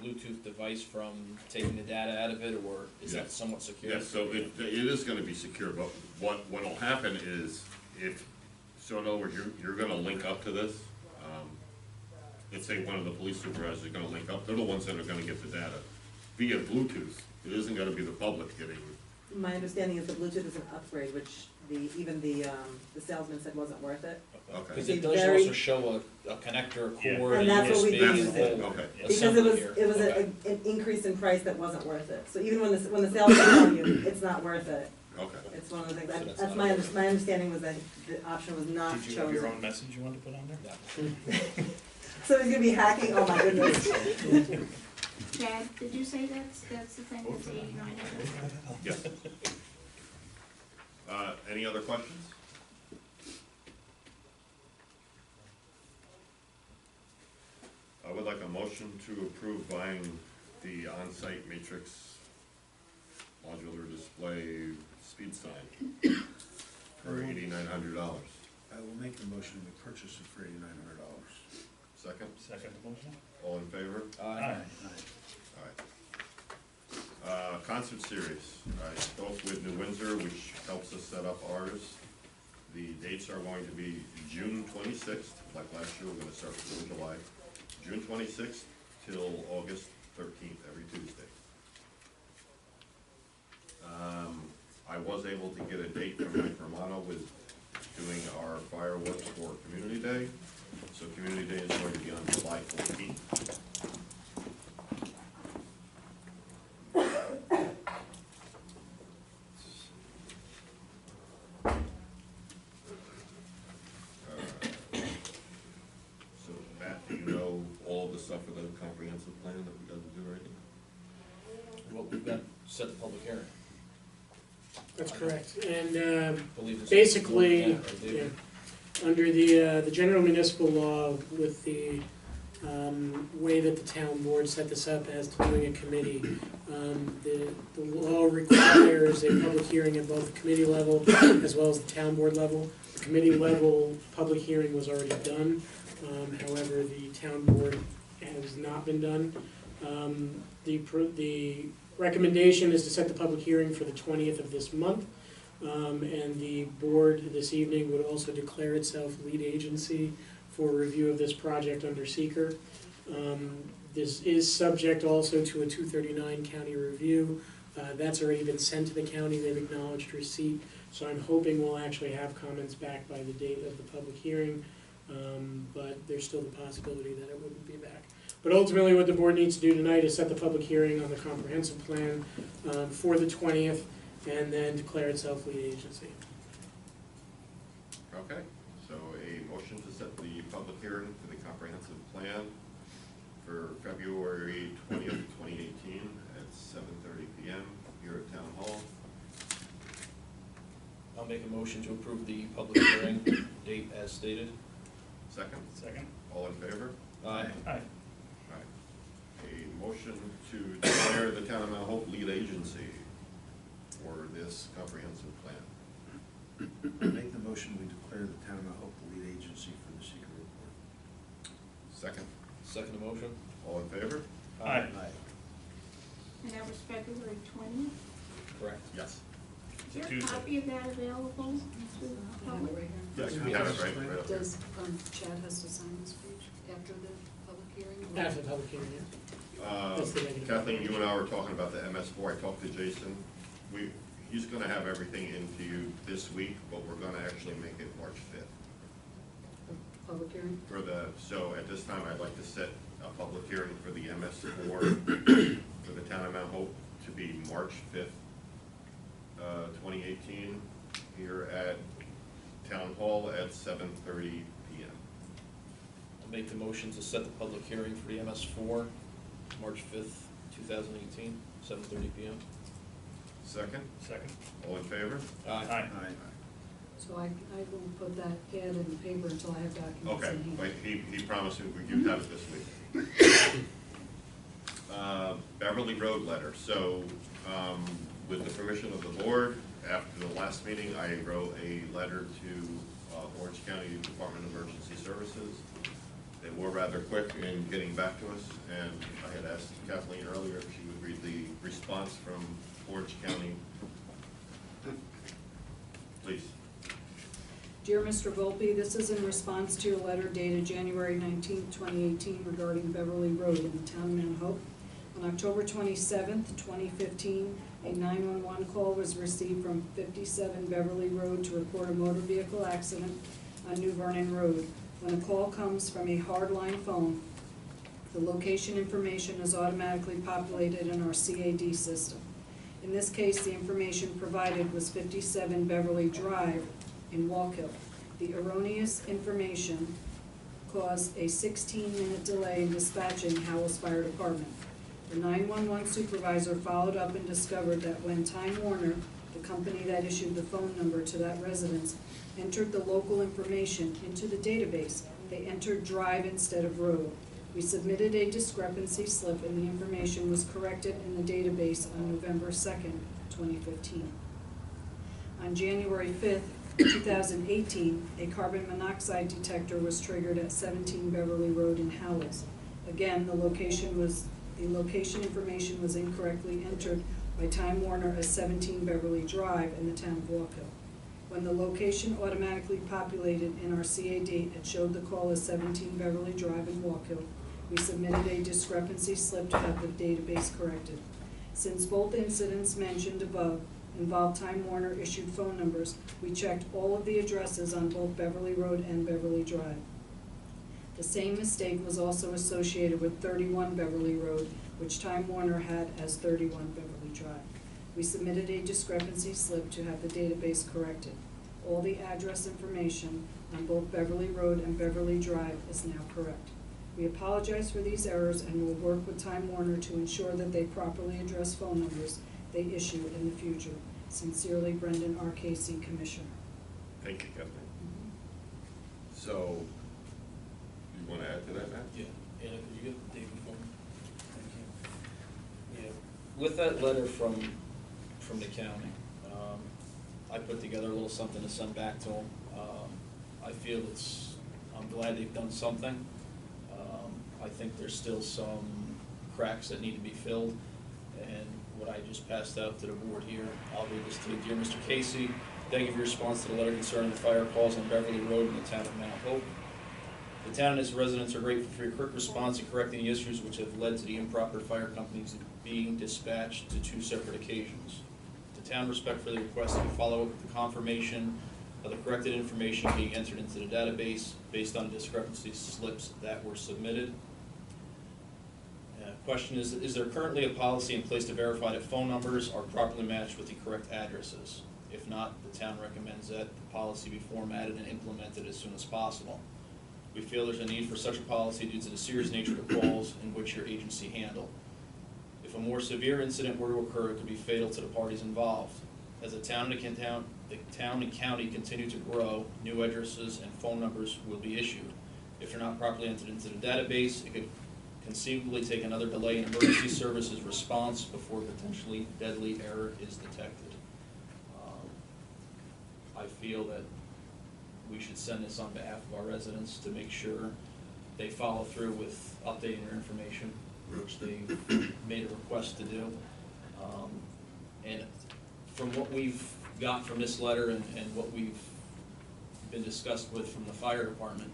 Bluetooth device from taking the data out of it, or is that somewhat secure? Yes, so it is gonna be secure, but what'll happen is so in other words, you're gonna link up to this. Let's say one of the police supervisors is gonna link up, they're the ones that are gonna get the data via Bluetooth. It isn't gonna be the public getting. My understanding is the Bluetooth is an upgrade, which even the salesman said wasn't worth it. Okay. Because it does also show a connector, a cord, And a that's what we USB, used and a it. whole Okay. Because assembly here. it was Okay. an increase in price that wasn't worth it. So even when the salesman tell you, it's not worth it. Okay. It's one of the things, So that's that's not my understanding was that the option was not chosen. Did you have your own message you wanted to put on there? Yeah. So he's gonna be hacking, oh my goodness. Chad, did you say that's the thing that's 8,900? Yes. Any other questions? I would like a motion to approve buying the on-site matrix modular display speed sign for $8,900. I will make the motion to purchase it for $8,900. Second? Second motion? All in favor? Aye. Alright. Concert series. I spoke with New Windsor, which helps us set up ours. The dates are going to be June 26th, like last year, we're gonna start in July. June 26th till August 13th, every Tuesday. I was able to get a date from Mike Romano with doing our fireworks for Community Day. So Community Day is going to be on July 14th. So Matt, do you know all of the stuff for the comprehensive plan that we got to do already? What we've got, set the public hearing. That's correct, and Believe it's- basically, Yeah, right, David? under the general municipal law with the way that the town board set this up as to doing a committee, the law requires a public hearing at both the committee level as well as the town board level. The committee level public hearing was already done, however, the town board has not been done. The recommendation is to set the public hearing for the 20th of this month. And the board this evening would also declare itself lead agency for review of this project under seeker. This is subject also to a 239 county review. That's already been sent to the county, they've acknowledged receipt. So I'm hoping we'll actually have comments back by the date of the public hearing. But there's still the possibility that it wouldn't be back. But ultimately what the board needs to do tonight is set the public hearing on the comprehensive plan for the 20th. And then declare itself lead agency. Okay, so a motion to set the public hearing for the comprehensive plan for February 20th, 2018 at 7:30 PM here at Town Hall. I'll make a motion to approve the public hearing date as stated. Second? Second? All in favor? Aye. Aye. A motion to declare the Town of Mount Hope lead agency for this comprehensive plan. I make the motion, we declare the town of Mount Hope the lead agency for the secret report. Second? Second the motion. All in favor? Aye. And that was February 20th? Correct. Yes. Is there a Tuesday. copy of that available to the I have it public? right here. Yes, we have it right up here. Does, Chad has to sign this page after the public hearing? or- After the public hearing, yeah. That's the negative. Kathleen, you and I were talking about the MS4, I talked to Jason. He's gonna have everything into you this week, but we're gonna actually make it March 5th. Public hearing? So at this time, I'd like to set a public hearing for the MS4 for the Town of Mount Hope to be March 5th, 2018, here at Town Hall at 7:30 PM. I'll make the motion to set the public hearing for the MS4, March 5th, 2018, 7:30 PM. Second? Second? All in favor? Aye. So I won't put that ad in the paper until I have documents Okay, in hand. but he promised you'd have it this week. Beverly Road letter, so, with the permission of the board, after the last meeting, I wrote a letter to Orange County Department of Emergency Services. They were rather quick in getting back to us, and I had asked Kathleen earlier if she would read the response from Orange County. Please. Dear Mr. Volpe, this is in response to your letter dated January 19th, 2018 regarding Beverly Road in the town of Mount Hope. On October 27th, 2015, a 911 call was received from 57 Beverly Road to report a motor vehicle accident on New Vernon Road. When a call comes from a hardline phone, the location information is automatically populated in our CAD system. In this case, the information provided was 57 Beverly Drive in Wallkill. The erroneous information caused a 16-minute delay in dispatching Howells Fire Department. The 911 supervisor followed up and discovered that when Time Warner, the company that issued the phone number to that residence, entered the local information into the database, they entered drive instead of road. We submitted a discrepancy slip and the information was corrected in the database on November 2nd, 2015. On January 5th, 2018, a carbon monoxide detector was triggered at 17 Beverly Road in Howells. Again, the location information was incorrectly entered by Time Warner as 17 Beverly Drive in the town of Walkill. When the location automatically populated in our CAD, it showed the call as 17 Beverly Drive in Walkill. We submitted a discrepancy slip to have the database corrected. Since both incidents mentioned above involved Time Warner issued phone numbers, we checked all of the addresses on both Beverly Road and Beverly Drive. The same mistake was also associated with 31 Beverly Road, which Time Warner had as 31 Beverly Drive. We submitted a discrepancy slip to have the database corrected. All the address information on both Beverly Road and Beverly Drive is now correct. We apologize for these errors and will work with Time Warner to ensure that they properly address phone numbers they issue in the future. Sincerely, Brendan R. Casey, Commissioner. Thank you, Kathleen. So, you want to add to that, Matt? Yeah, Anna, could you get the date before me? Thank you. Yeah, with that letter from the county, I put together a little something to send back to them. I feel I'm glad they've done something. I think there's still some cracks that need to be filled, and what I just passed out to the board here, I'll read this to you. Dear Mr. Casey, thank you for your response to the letter concerning the fire calls on Beverly Road in the town of Mount Hope. The town and its residents are grateful for your quick response in correcting the issues which have led to the improper fire companies being dispatched to 2 separate occasions. The town respectfully requests that you follow up with the confirmation of the corrected information being entered into the database based on discrepancy slips that were submitted. Question is there currently a policy in place to verify that phone numbers are properly matched with the correct addresses? If not, the town recommends that the policy be formatted and implemented as soon as possible. We feel there's a need for such a policy due to the serious nature of the calls in which your agency handle. If a more severe incident were to occur, it could be fatal to the parties involved. As the town and county continue to grow, new addresses and phone numbers will be issued. If they're not properly entered into the database, it could conceivably take another delay in emergency services response before potentially deadly error is detected. I feel that we should send this on behalf of our residents to make sure they follow through with updating their information, which they made a request to do. And from what we've got from this letter and what we've been discussed with from the fire department,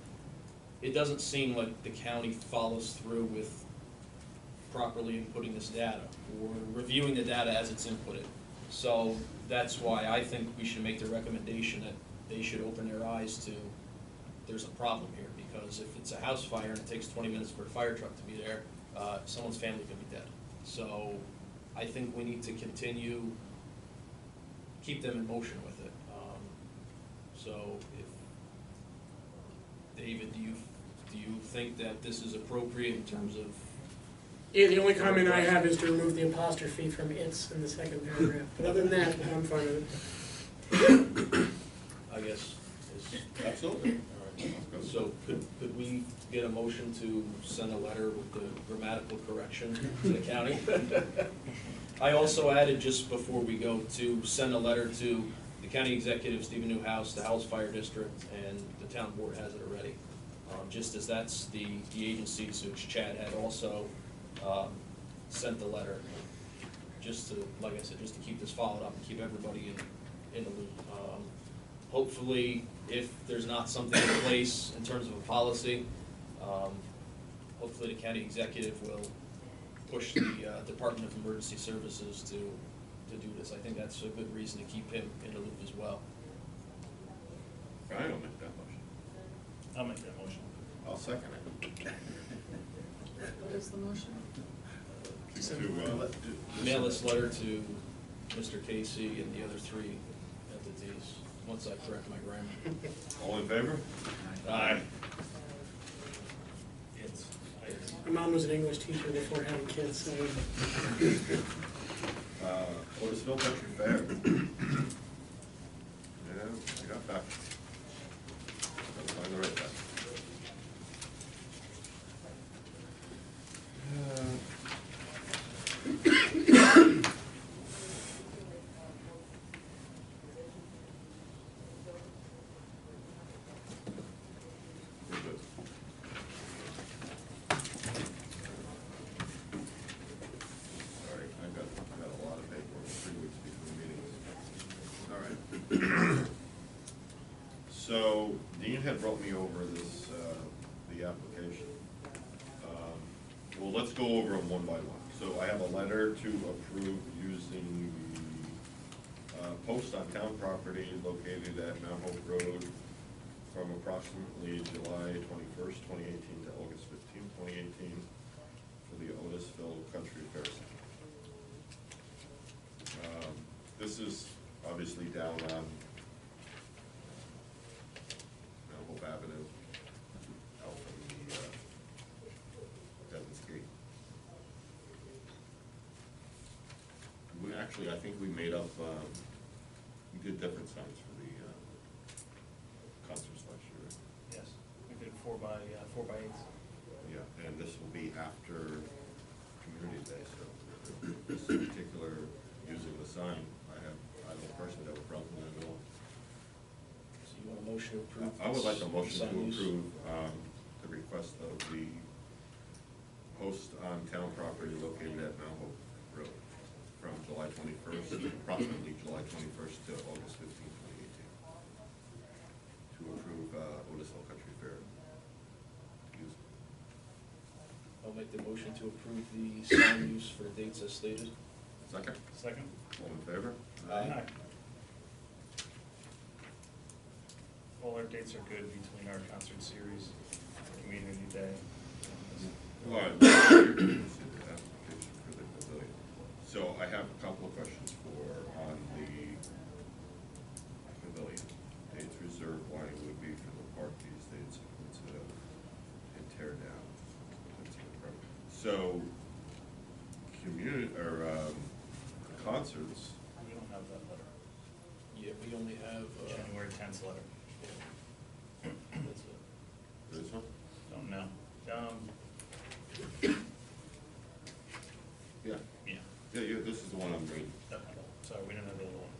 it doesn't seem like the county follows through with properly inputting this data or reviewing the data as it's inputted. So that's why I think we should make the recommendation that they should open their eyes to there's a problem here, because if it's a house fire and it takes 20 minutes for a fire truck to be there, someone's family could be dead. So I think we need to keep them in motion with it. So if, David, do you think that this is appropriate in terms of? Yeah, the only comment I have is to remove the apostrophe from "its" in the second paragraph. But other than that, I'm fine with it. I guess, absolutely. All right. So could we get a motion to send a letter with the grammatical correction to the county? I also added, just before we go, to send a letter to the county executive, Stephen Newhouse, the Howells Fire District, and the town board has it already. Just as that's the agencies which Chad had also sent the letter, just to, like I said, just to keep this followed up and keep everybody in the loop. Hopefully, if there's not something in place in terms of a policy, hopefully the county executive will push the Department of Emergency Services to do this. I think that's a good reason to keep him in the loop as well. I don't make that motion. I'll make that motion. I'll second it. What is the motion? Mail this letter to Mr. Casey and the other 3 entities, once I correct my grammar. All in favor? Aye. It's My mom was an English teacher before having kids, so Otisville Country Fair. Yeah, I got back. Gotta find the right back. We're good. Sorry, I got a lot of paperwork, 3 weeks between meetings. All right. So Dean had brought me over this, the application. Well, let's go over them one by one. So I have a letter to approve using the post on town property located at Mount Hope Road from approximately July 21st, 2018 to August 15th, 2018 for the Otisville Country Fair Center. This is obviously down on Mount Hope Avenue, out from the Devon's Gate. We actually, I think we made up, we did different signs for the concerts last year. Yes, we did 4x8s. Yeah, and this will be after Community Day, so this particular, using the sign, I don't personally have a problem with it at all. So you want a motion to approve? I would like a motion to sign use? approve the request of the post on town property located at Mount Hope Road from July 21st, approximately July 21st to August 15th, 2018. To approve Otisville Country Fair use. I'll make the motion to approve the sign use for the dates as stated. Second? Second? All in favor? Aye. All our dates are good between our concert series, Community Day. All right. Application for the pavilion. So I have a couple of questions on the pavilion. Dates reserved, why would be for the park these dates instead of and tear down. So, concerts, We don't have that letter. Yeah, we only have, January 10th letter. that's it. this one? Don't know. Yeah. Yeah. Yeah, this is the one I'm reading. Okay. Sorry, we didn't have the other one.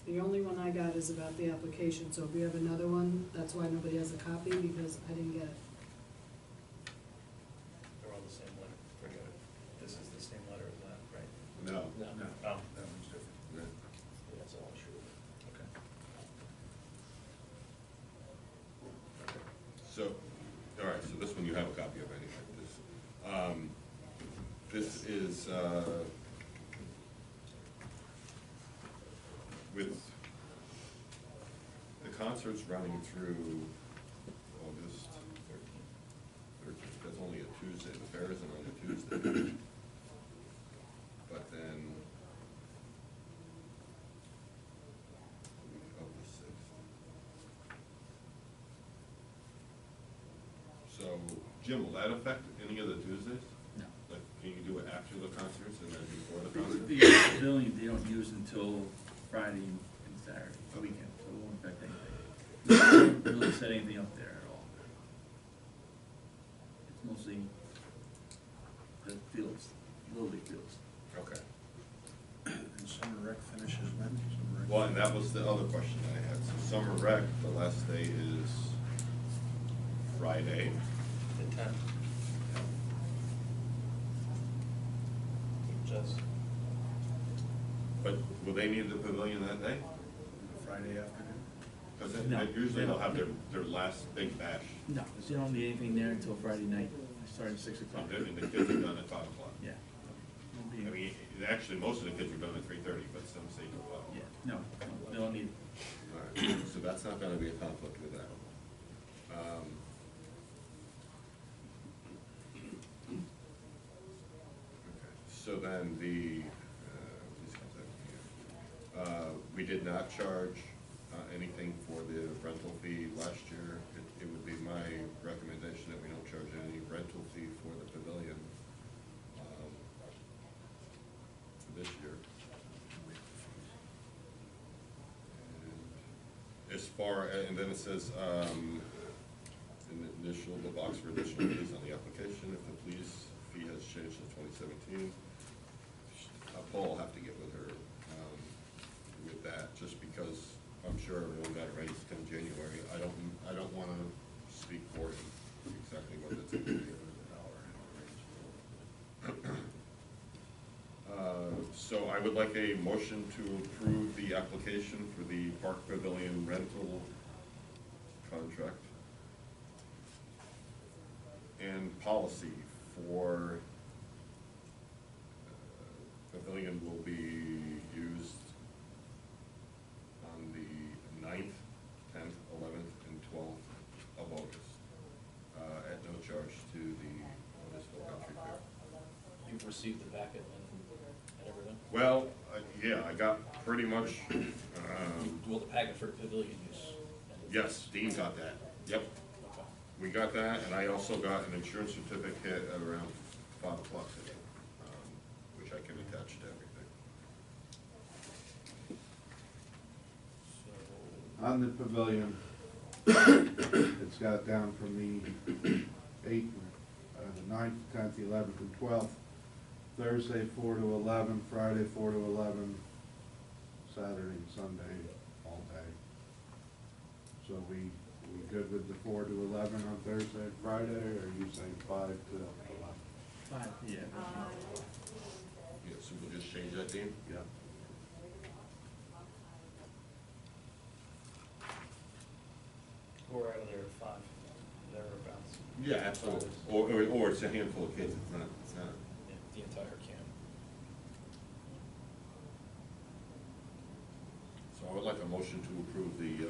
The only one I got is about the application, so if you have another one, that's why nobody has a copy, because I didn't get it. They're all the same letter. Forget it. This is the same letter as that, right? No. No, Oh, That one's different. Yeah. yeah, that's all true. okay. So, all right, so this one you have a copy of anyway. This is, with the concerts running through August 13th, that's only a Tuesday, the fair isn't on a Tuesday. But then, week of the 6th. So, Jim, will that affect any of the Tuesdays? No. Like, can you do it after the concerts and then before the concerts? The pavilion, they don't use until Friday and Saturday, the weekend, so it won't affect anything. We don't really set anything up there at all. It's mostly the fields, Little League fields. Okay. And summer rec finishes when? Summer rec- Well, and that was the other question I had. So summer rec, the last day is Friday. The 10th. Just, But will they need the pavilion that day? Friday afternoon? Because No. usually they'll have their last big bash. No, because you don't need anything there until Friday night, starting at 6 o'clock. And the kids are done at 5 o'clock. Yeah. Won't be- I mean, actually, most of the kids are done at 3:30, but some say 12. Yeah, no, they don't need, All right, so that's not gonna be a conflict with that. Okay, so then these comes out here. We did not charge anything for the rental fee last year. It would be my recommendation that we don't charge any rental fee for the pavilion for this year. And as far, and then it says, the box for additional fees on the application, if the police fee has changed since 2017. Paul will have to get with her with that, just because I'm sure everyone got it raised in January. I don't wanna speak for him exactly what it's gonna be. So I would like a motion to approve the application for the Park Pavilion rental contract and policy for pavilion will be used on the 9th, 10th, 11th, and 12th of August, at no charge to the Municipal Country Fair. You've received the packet and everything? Well, yeah, I got pretty much, Well, the packet for the pavilion use. yes, Dean got that, yep. Okay. We got that, and I also got an insurance certificate at around 5 o'clock today, which I can attach to everything. So, On the pavilion, it's got down from the 8th, the 9th, 10th, 11th, and 12th. Thursday 4 to 11, Friday 4 to 11, Saturday and Sunday all day. So we good with the 4 to 11 on Thursday and Friday, or are you saying 5 to 11? 5, yeah. Yeah, so we'll just change that, Dean? Yeah. We're out of there at 5, thereabouts. Yeah, absolutely. Or it's a handful of kids, it's not, yeah, the entire camp. So I would like a motion to approve the,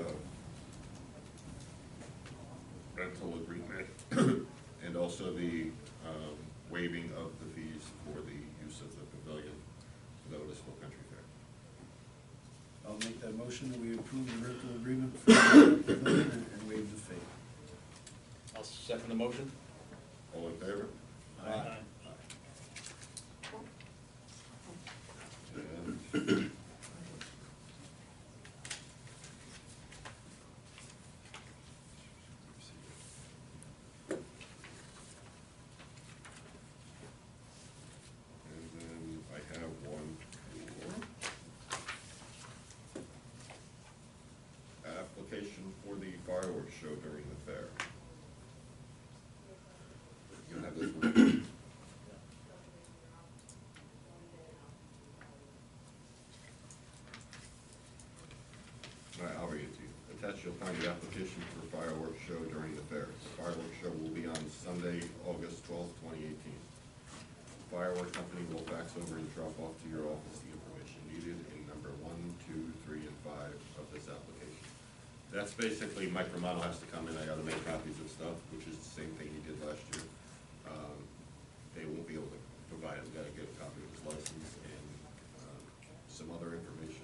rental agreement and also the, waiving of the fees for the use of the pavilion for the Municipal Country Fair. I'll make that motion that we approve the rental agreement for the pavilion and waive the fee. I'll second the motion. All in favor? Aye. And then I have one for application for the fireworks show during the fair. You have this one? All right, I'll read it to you. Attached, you'll find the application for fireworks show during the fair. The fireworks show will be on Sunday, August 12th, 2018. The fireworks company will fax over and drop off to your office the information needed in number 1, 2, 3, and 5 of this application. That's basically, Mike Romano has to come in, I gotta make copies of stuff, which is the same thing he did last year. They won't be able to provide it, we gotta get a copy of his license and some other information.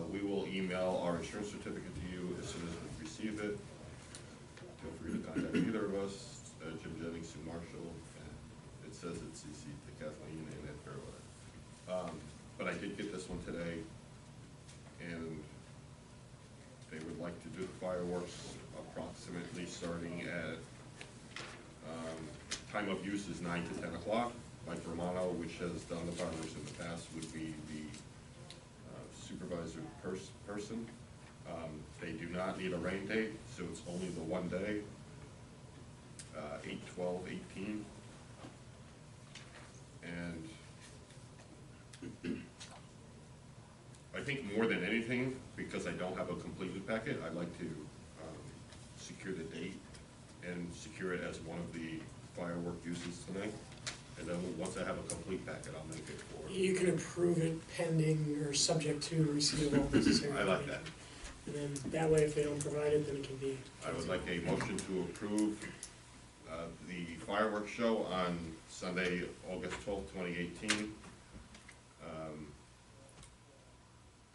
We will email our insurance certificate to you as soon as we receive it. Feel free to contact either of us, Jim Jennings, Sue Marshall, and it says it's CC to Kathleen and Ed Fairweather. But I did get this one today, and they would like to do the fireworks approximately starting at, time of use is 9 to 10 o'clock. Mike Romano, which has done the fireworks in the past, would be the supervisor person. They do not need a rain date, so it's only the one day, 8/12/18. And I think more than anything, because I don't have a completed packet, I'd like to secure the date and secure it as one of the firework uses tonight. And then once I have a complete packet, I'll make it for. You can approve it pending or subject to receipt of all necessary. I like that. And then that way, if they don't provide it, then it can be. I would like a motion to approve the fireworks show on Sunday, August 12th, 2018,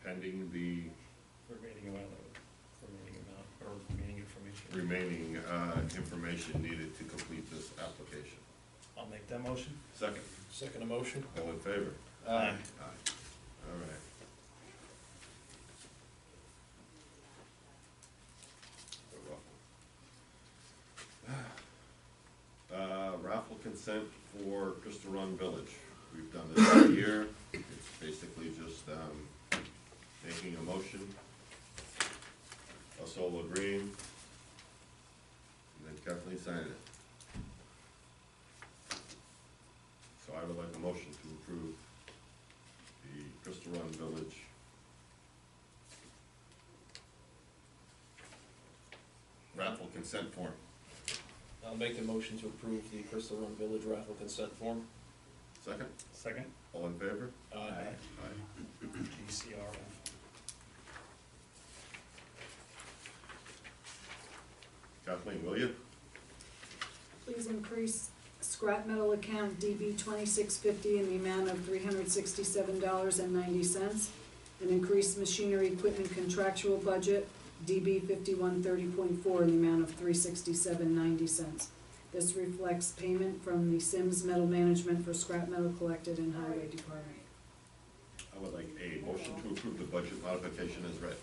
pending the remaining amount, or remaining information. Remaining, information needed to complete this application. I'll make that motion. Second, Second motion? all in favor? Aye. Aye. All right. Raffle consent for Crystal Run Village. We've done this all year. It's basically just, making a motion, us all agreeing, and then Kathleen signing it. So I would like a motion to approve the Crystal Run Village raffle consent form. I'll make the motion to approve the Crystal Run Village raffle consent form. Second, Second. all in favor? Aye. Aye. GCR. Kathleen, will you? Please increase scrap metal account DB 2650 in the amount of $367.90, and increase machinery equipment contractual budget DB 5130.4 in the amount of $367.90. This reflects payment from the Sims Metal Management for scrap metal collected in Highway Department. I would like a motion to approve the budget modification as read.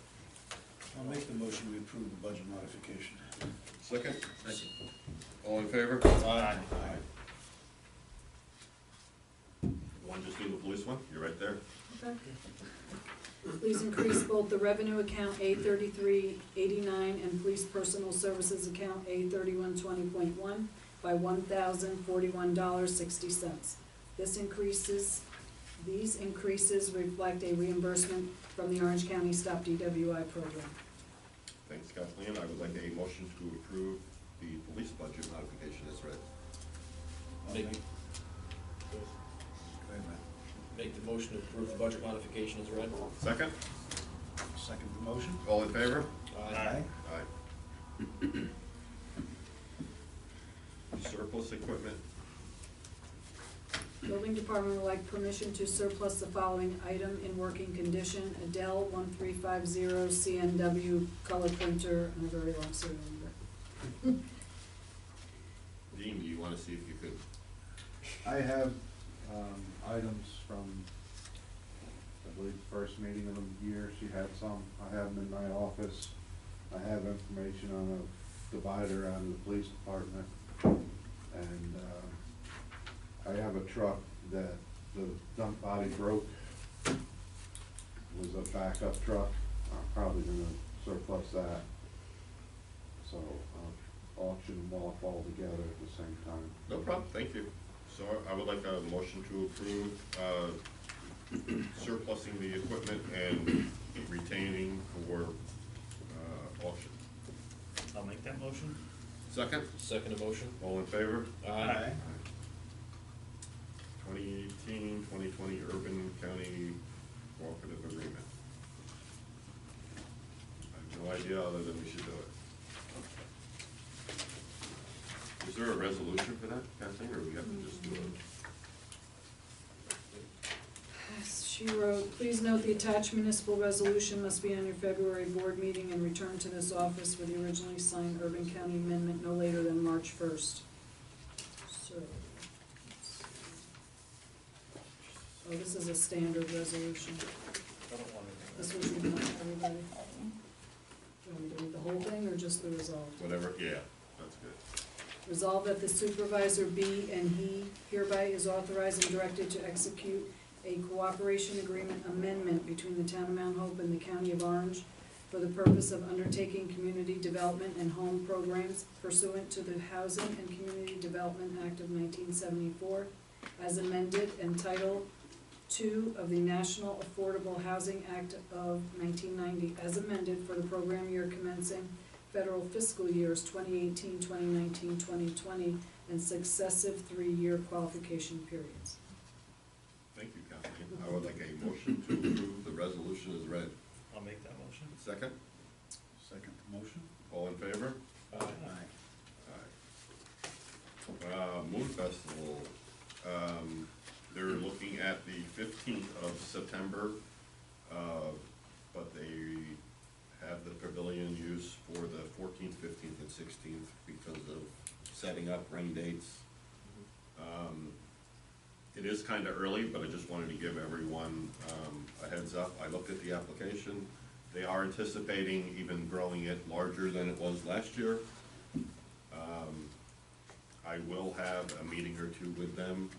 I'll make the motion, we approve the budget modification. Second? Second. All in favor? Aye. Want to just do the police one? You're right there. Okay. Please increase both the revenue account A3389 and police personal services account A3120.1 by $1,041.60. These increases reflect a reimbursement from the Orange County Stop DWI program. Thanks, Kathleen. I would like a motion to approve the police budget modification as read. I'll Make- make- Go ahead, Matt. Make the motion to approve the budget modification as read. Second? Second the motion? All in favor? Aye. Aye. Surplus equipment. Building Department would like permission to surplus the following item in working condition: a Dell 1350 CNW color printer and a very long serial number. Dean, do you want to see if you could? I have, items from, I believe, the first meeting of the year, she had some, I have them in my office. I have information on a divider out of the police department, and, I have a truck that the dump body broke, was a backup truck, I'm probably gonna surplus that. So, auction them off all together at the same time. No problem, thank you. So I would like a motion to approve, surplusing the equipment and retaining for, auction. I'll make that motion. Second? Second motion? All in favor? Aye. 2018-2020 Urban County Cooperative Agreement. I have no idea other than we should do it. Is there a resolution for that, Kathleen, or we have to just do it? Yes, she wrote, please note the attached municipal resolution must be on your February board meeting and returned to this office with the originally signed Urban County amendment no later than March 1st. So, let's see. Oh, this is a standard resolution. I don't want This to. was the one, everybody. Do you want me to read the whole thing or just the resolve? Whatever, yeah, that's good. Resolved that the supervisor be and he hereby is authorized and directed to execute a cooperation agreement amendment between the town of Mount Hope and the county of Orange for the purpose of undertaking community development and home programs pursuant to the Housing and Community Development Act of 1974 as amended, and Title II of the National Affordable Housing Act of 1990 as amended for the program year commencing federal fiscal years 2018, 2019, 2020, and successive 3-year qualification periods. Thank you, Kathleen. I would like a motion to approve the resolution as read. I'll make that motion. Second? Second the motion? All in favor? Aye. Moon Festival, they're looking at the 15th of September, but they have the pavilion used for the 14th, 15th, and 16th because of setting up rain dates. It is kind of early, but I just wanted to give everyone a heads up. I looked at the application. They are anticipating even growing it larger than it was last year. I will have a meeting or two with them,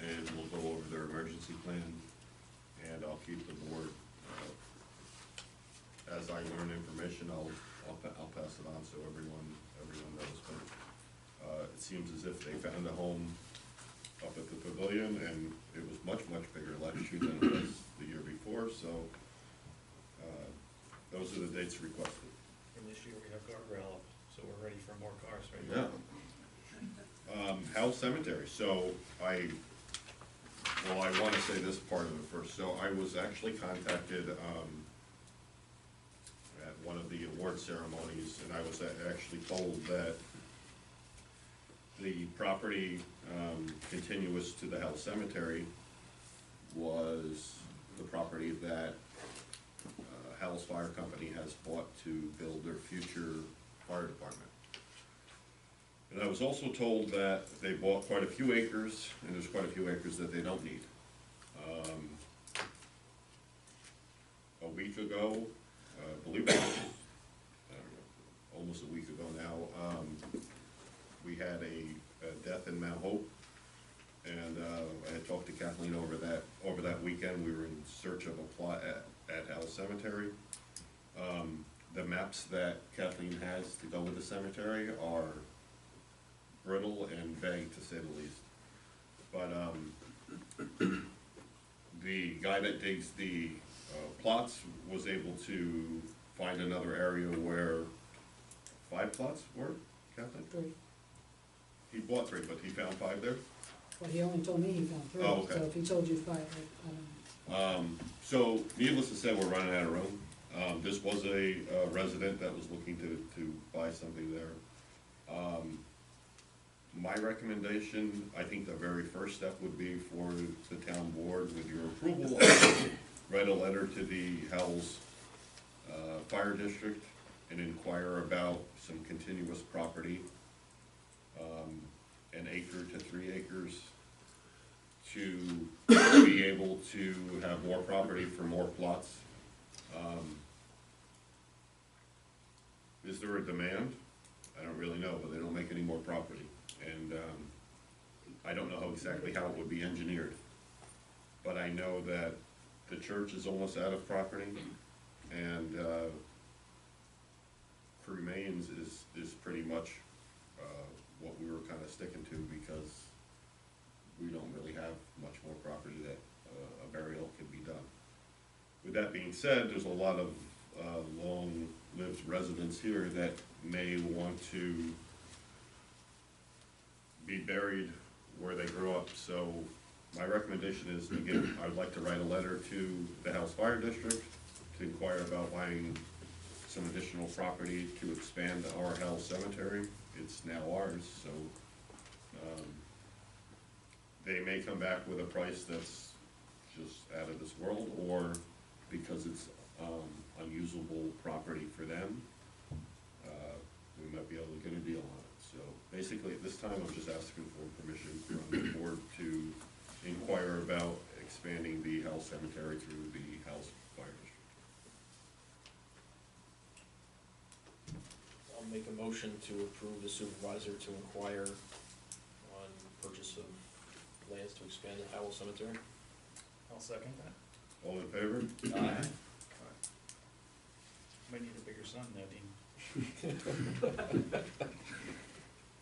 and we'll go over their emergency plan, and I'll keep the board, as I learn information, I'll pass it on so everyone knows. But it seems as if they found a home up at the pavilion, and it was much bigger last year than it was the year before, so those are the dates requested. And this year we have guardrail up, so we're ready for more cars, right? Yeah. Howell Cemetery, so I wanna say this part of it first. So I was actually contacted, at one of the award ceremonies, and I was actually told that the property, continuous to the Howell Cemetery was the property that Howell's Fire Company has bought to build their future fire department. And I was also told that they bought quite a few acres, and there's quite a few acres that they don't need. A week ago, I believe it was, I don't know, almost a week ago now, we had a death in Mount Hope, and I had talked to Kathleen over that weekend. We were in search of a plot at Howell Cemetery. The maps that Kathleen has to go with the cemetery are brittle and vague, to say the least. But the guy that digs the plots was able to find another area where 5 plots were, Kathleen? 3. He bought 3, but he found 5 there? Well, he only told me he found 3, Oh, okay. so if he told you 5, I don't know. So needless to say, we're running out of room. This was a resident that was looking to buy something there. My recommendation, I think the very first step would be for the town board, with your approval, write a letter to the Howell's Fire District and inquire about some continuous property, 1 acre to 3 acres, to be able to have more property for more plots. Is there a demand? I don't really know, but they don't make any more property. And I don't know exactly how it would be engineered. But I know that the church is almost out of property, and cremains is pretty much what we were kind of sticking to, because we don't really have much more property that a burial can be done. With that being said, there's a lot of long-lived residents here that may want to be buried where they grew up. So my recommendation is, again, I would like to write a letter to the Howell's Fire District to inquire about buying some additional property to expand our Howell Cemetery. It's now ours, so they may come back with a price that's just out of this world, or because it's unusable property for them, we might be able to get a deal on it. So basically, at this time, I'm just asking for permission from the board to inquire about expanding the Howell Cemetery through the Howell's Fire District. I'll make a motion to approve the supervisor to inquire on purchase of lands to expand the Howell Cemetery. I'll second that. All in favor? Aye. Might need a bigger son now, Dean.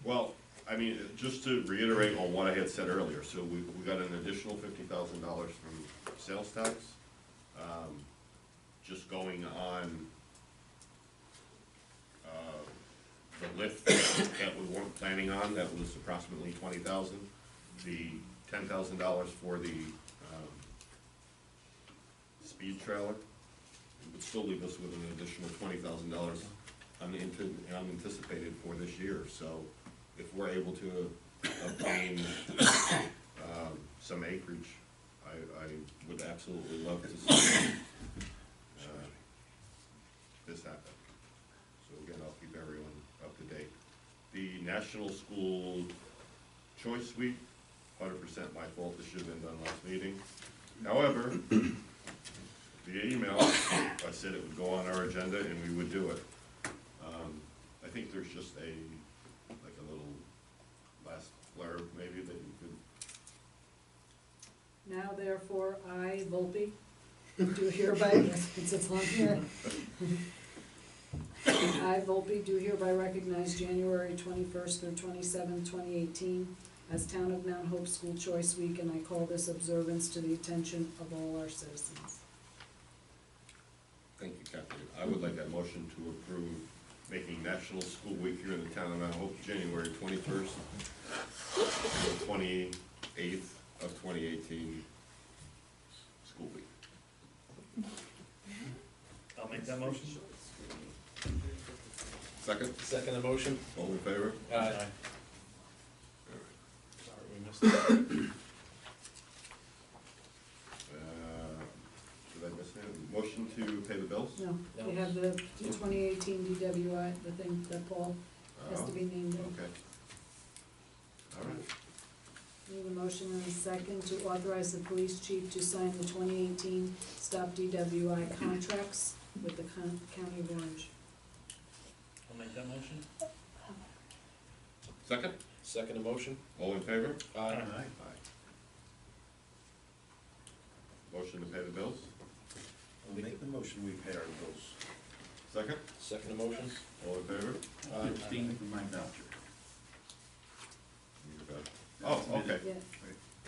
Well, I mean, just to reiterate on what I had said earlier, so we got an additional $50,000 from sales tax. Just going on the lift that we weren't planning on, that was approximately $20,000. The $10,000 for the speed trailer, it would still leave us with an additional $20,000 unanticipated for this year. So if we're able to obtain some acreage, I would absolutely love to see this happen. So again, I'll keep everyone up to date. The National School Choice Week, 100% my fault, this should have been done last meeting. However, via email, I said it would go on our agenda and we would do it. I think there's just a little last blurb maybe that you could. Now therefore, I, Volpe, do hereby, since it's on here. I, Volpe, do hereby recognize January 21st through 27th, 2018 as Town of Mount Hope School Choice Week, and I call this observance to the attention of all our citizens. Thank you, Kathleen. I would like that motion to approve making National School Week here in the Town of Mount Hope, January 21st to 28th of 2018 school week. I'll make that motion. Second? Second the motion? All in favor? Aye. Sorry, we missed it. Did I miss anything? Motion to pay the bills? No, we have the 2018 DWI, the thing that Paul has to be named in. Okay. All right. Need a motion and a second to authorize the police chief to sign the 2018 Stop DWI contracts with the County of Orange. I'll make that motion. Second? Second the motion? All in favor? Aye. Aye. Motion to pay the bills? I'll make the motion, we pay our bills. Second? Second the motion? All in favor? I abstain from my voucher. Oh, okay. Yeah,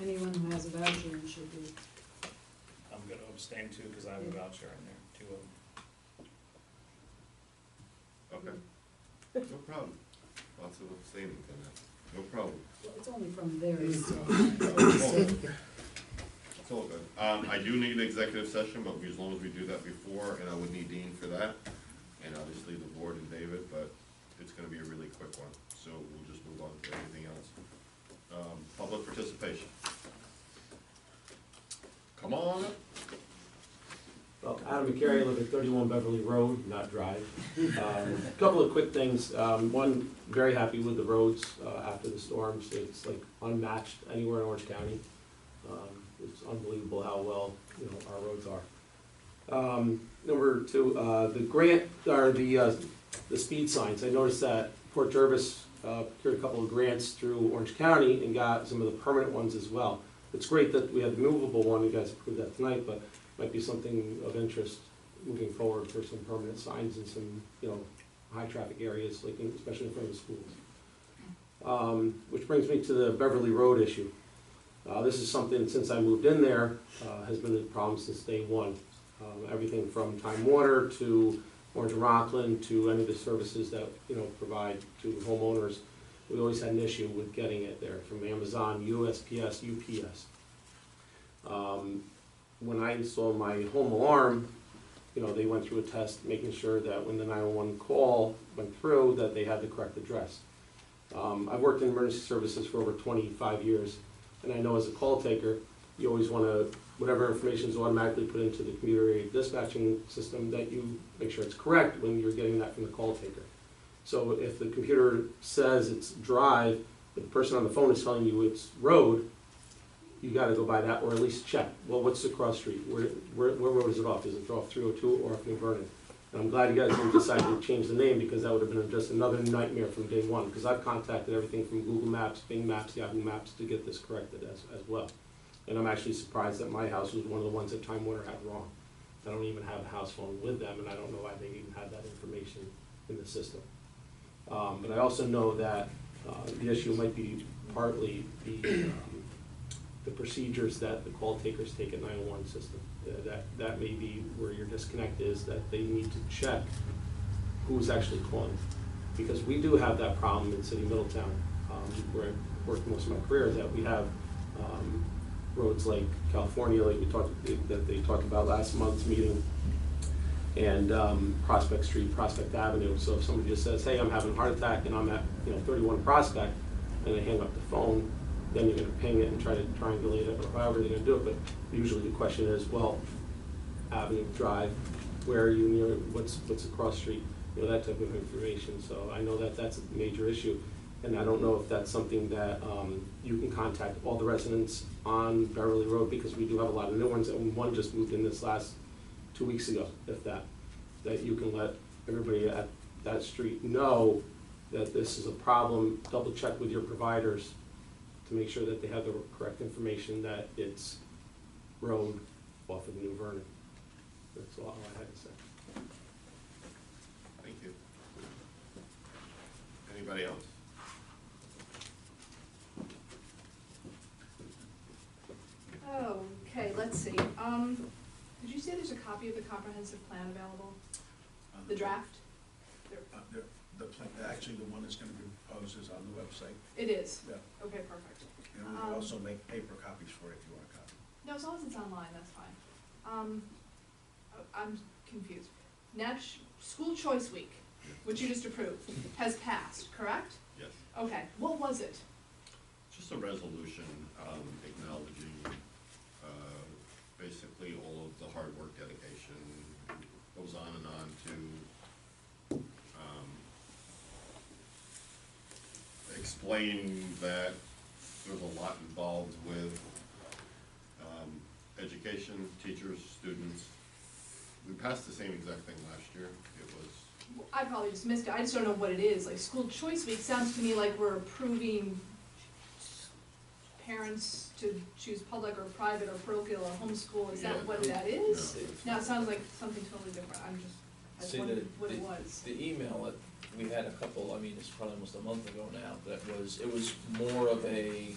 anyone who has a voucher should be. I'm gonna abstain too, because I have a voucher in there, two of them. Okay. No problem. Lots of abstaining in that. No problem. Well, it's only from theirs, so. It's all good. I do need an executive session, but as long as we do that before, and I would need Dean for that, and obviously the board and David, but it's gonna be a really quick one, so we'll just move on to anything else. Public participation. Come on up. Well, Adam McCary, I live at 31 Beverly Road, not Drive. A couple of quick things. One, very happy with the roads after the storms. It's like unmatched anywhere in Orange County. It's unbelievable how well, our roads are. Number two, the grant, or the speed signs. I noticed that Port Jervis procured a couple of grants through Orange County and got some of the permanent ones as well. It's great that we had the movable one, you guys approved that tonight, but might be something of interest moving forward for some permanent signs in some, high traffic areas, like especially in front of the schools. Which brings me to the Beverly Road issue. This is something, since I moved in there, has been a problem since day one. Everything from Time Water to Orange and Rockland to any of the services that, provide to homeowners. We always had an issue with getting it there, from Amazon, USPS, UPS. When I installed my home alarm, they went through a test, making sure that when the 911 call went through, that they had the correct address. I've worked in emergency services for over 25 years, and I know as a call taker, you always want to, whatever information is automatically put into the computer aided dispatching system, that you make sure it's correct when you're getting that from the call taker. So if the computer says it's Drive, the person on the phone is telling you it's road, you gotta go by that, or at least check. Well, what's the cross street? Where road is it off? Is it off 302 or off New Vernon? And I'm glad you guys didn't decide to change the name, because that would have been just another nightmare from day one, because I've contacted everything from Google Maps, Bing Maps, Yahoo Maps to get this corrected as well. And I'm actually surprised that my house was one of the ones that Time Warner had wrong. I don't even have a house phone with them, and I don't know why they even had that information in the system. But I also know that the issue might be partly the procedures that the call takers take at 911 system. That may be where your disconnect is, that they need to check who's actually calling. Because we do have that problem in City Middletown, where I worked most of my career, is that we have roads like California, like that they talked about last month's meeting, and Prospect Street, Prospect Avenue. So if somebody just says, hey, I'm having a heart attack and I'm at 31 Prospect, and they hang up the phone, then you're going to ping it and try to triangulate it, or however they're going to do it. But usually the question is, well, Avenue Drive, where you near, what's across street, you know, that type of information. So I know that that's a major issue, and I don't know if that's something that you can contact all the residents on Beverly Road, because we do have a lot of new ones, and one just moved in this last 2 weeks ago, if that you can let everybody at that street know that this is a problem. Double check with your providers to make sure that they have the correct information, that it's road off of New Vernon. That's all I had to say. Thank you. Anybody else? Okay, let's see. Did you say there's a copy of the comprehensive plan available? The draft? The plan, actually, the one that's gonna be proposed is on the website. It is? Yeah. Okay, perfect. And we can also make paper copies for it if you want a copy. No, as long as it's online, that's fine. I'm confused. School Choice Week, which you just approved, has passed, correct? Yes. Okay, what was it? Just a resolution acknowledging basically all of the hard work, dedication, goes on and on to explain that there's a lot involved with education, teachers, students. We passed the same exact thing last year. It was, I probably just missed it. I just don't know what it is. Like, School Choice Week sounds to me like we're approving parents to choose public or private or parochial or homeschool. Is that Yeah, what no, that is? no. No, it sounds like something totally different. I just See, wondered what it was. The email that we had a couple, I mean, it's probably almost a month ago now, it was more of a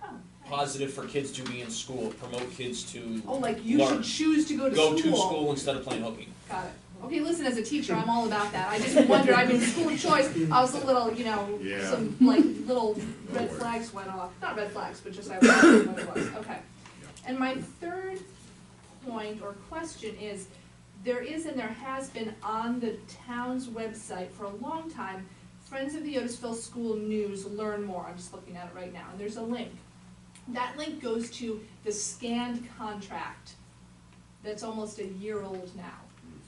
Oh, positive for kids to be in school, promote kids to oh, like you learn. should choose to go to school. Go to school instead of playing hooky. Got it. Okay, listen, as a teacher, I'm all about that. I just wondered, I mean, school choice, I was a little, Yeah. some, like, little red worries. flags went off. Not red flags, but just I was wondering what it was. Okay. And my third point or question is, there is and there has been on the town's website for a long time, Friends of the Otisville School News, learn more. I'm just looking at it right now, and there's a link. That link goes to the scanned contract that's almost a year old now.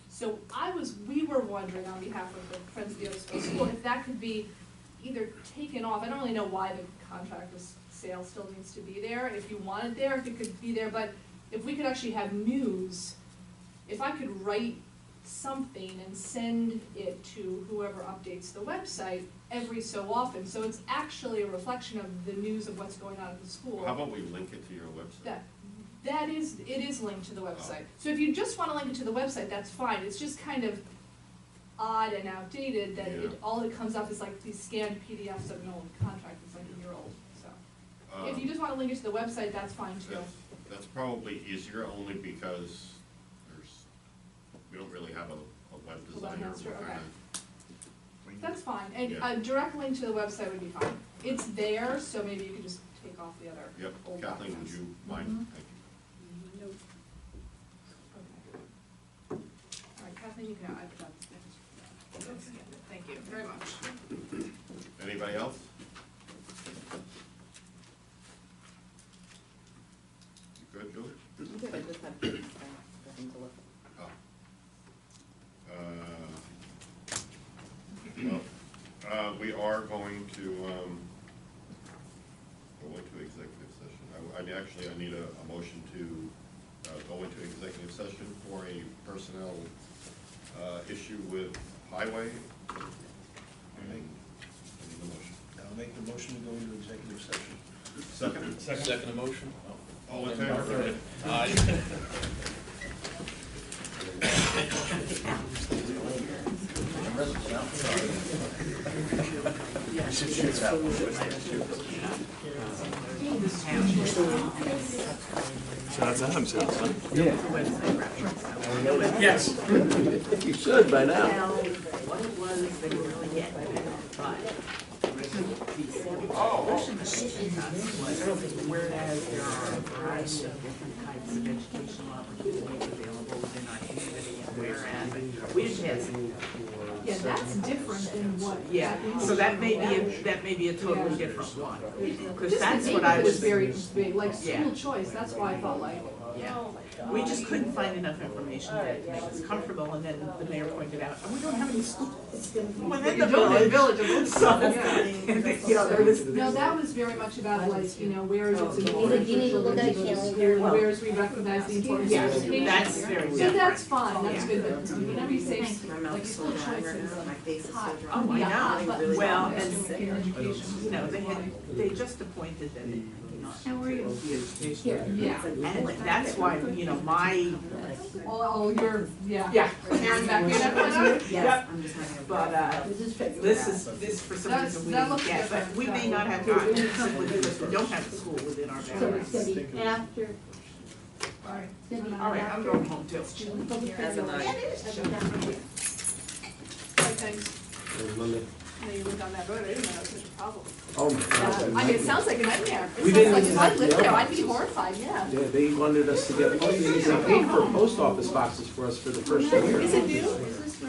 So we were wondering on behalf of the Friends of the Otisville School, if that could be either taken off. I don't really know why the contract with sale still needs to be there, if you want it there, if it could be there, but if we could actually have news, if I could write something and send it to whoever updates the website every so often, so it's actually a reflection of the news of what's going on at the school. how about we link it to your website? It is linked to the website. So if you just wanna link it to the website, that's fine, it's just kind of odd and outdated that Yeah. all it comes up is like these scanned PDFs of an old contract that's like a year old, so. If you just wanna link it to the website, that's fine too. That's probably easier, only because we don't really have a web designer. master, We're okay. kinda- That's fine, and Yeah. a direct link to the website would be fine. It's there, so maybe you could just take off the other Yep, old Kathleen, would documents. you mind? Mhm. Thank you. Nope. Okay. All right, Kathleen, you can, I've got this. Thank you very much. Anybody else? You good, Julie? I just have nothing to look. Oh. We are going to go into executive session. I need a motion to go into executive session for a personnel issue with highway. I need a motion. I'll make the motion to go into executive session. Second? Second motion? All in favor? Aye. Yes. You should by now. What it was they were really getting at, but the solution was, whereas there are a variety of different types of educational opportunities available within our community, and whereas we just had. Yeah, that's different than what. Yeah, so that may be a totally different one, because that's what I was was. very big, like Yeah. school choice, that's why I thought like, Yeah. we just couldn't find enough information to make us comfortable, and then the mayor pointed out, and we don't have any schools within the village, so, you know, there was. No, that was very much about like, you know, where is it important You need to look at it, where is we recognize the importance of Yeah, education. that's very So different. that's fine, that's good, but whenever you say, My mouth's like, so school dry right choices, now, my face is so hot, dry. Oh, I yeah, know. hot buttons Well, on and education. you know, they just appointed them, How are you? the education. Yeah. And that's why, you know, my, Oh, you're, yeah. yeah. Karen back here, that one? Yes, I'm just having a. But, this for some reason we That didn't looks get, but different, we may not have gotten it simply because we don't have a school within our So it's boundaries. gonna be after, Alright. it's gonna be All right, I'm after. going home too. As am I. Thanks. Monday. I know you lived on that road, I didn't know that was such a problem. Oh my God. I mean, it sounds like a nightmare. We It didn't sounds like, even if I have lived to there, know. I'd be horrified, yeah. Yeah, they wanted us to get, they paid for post office boxes for us for the first year. Is it new?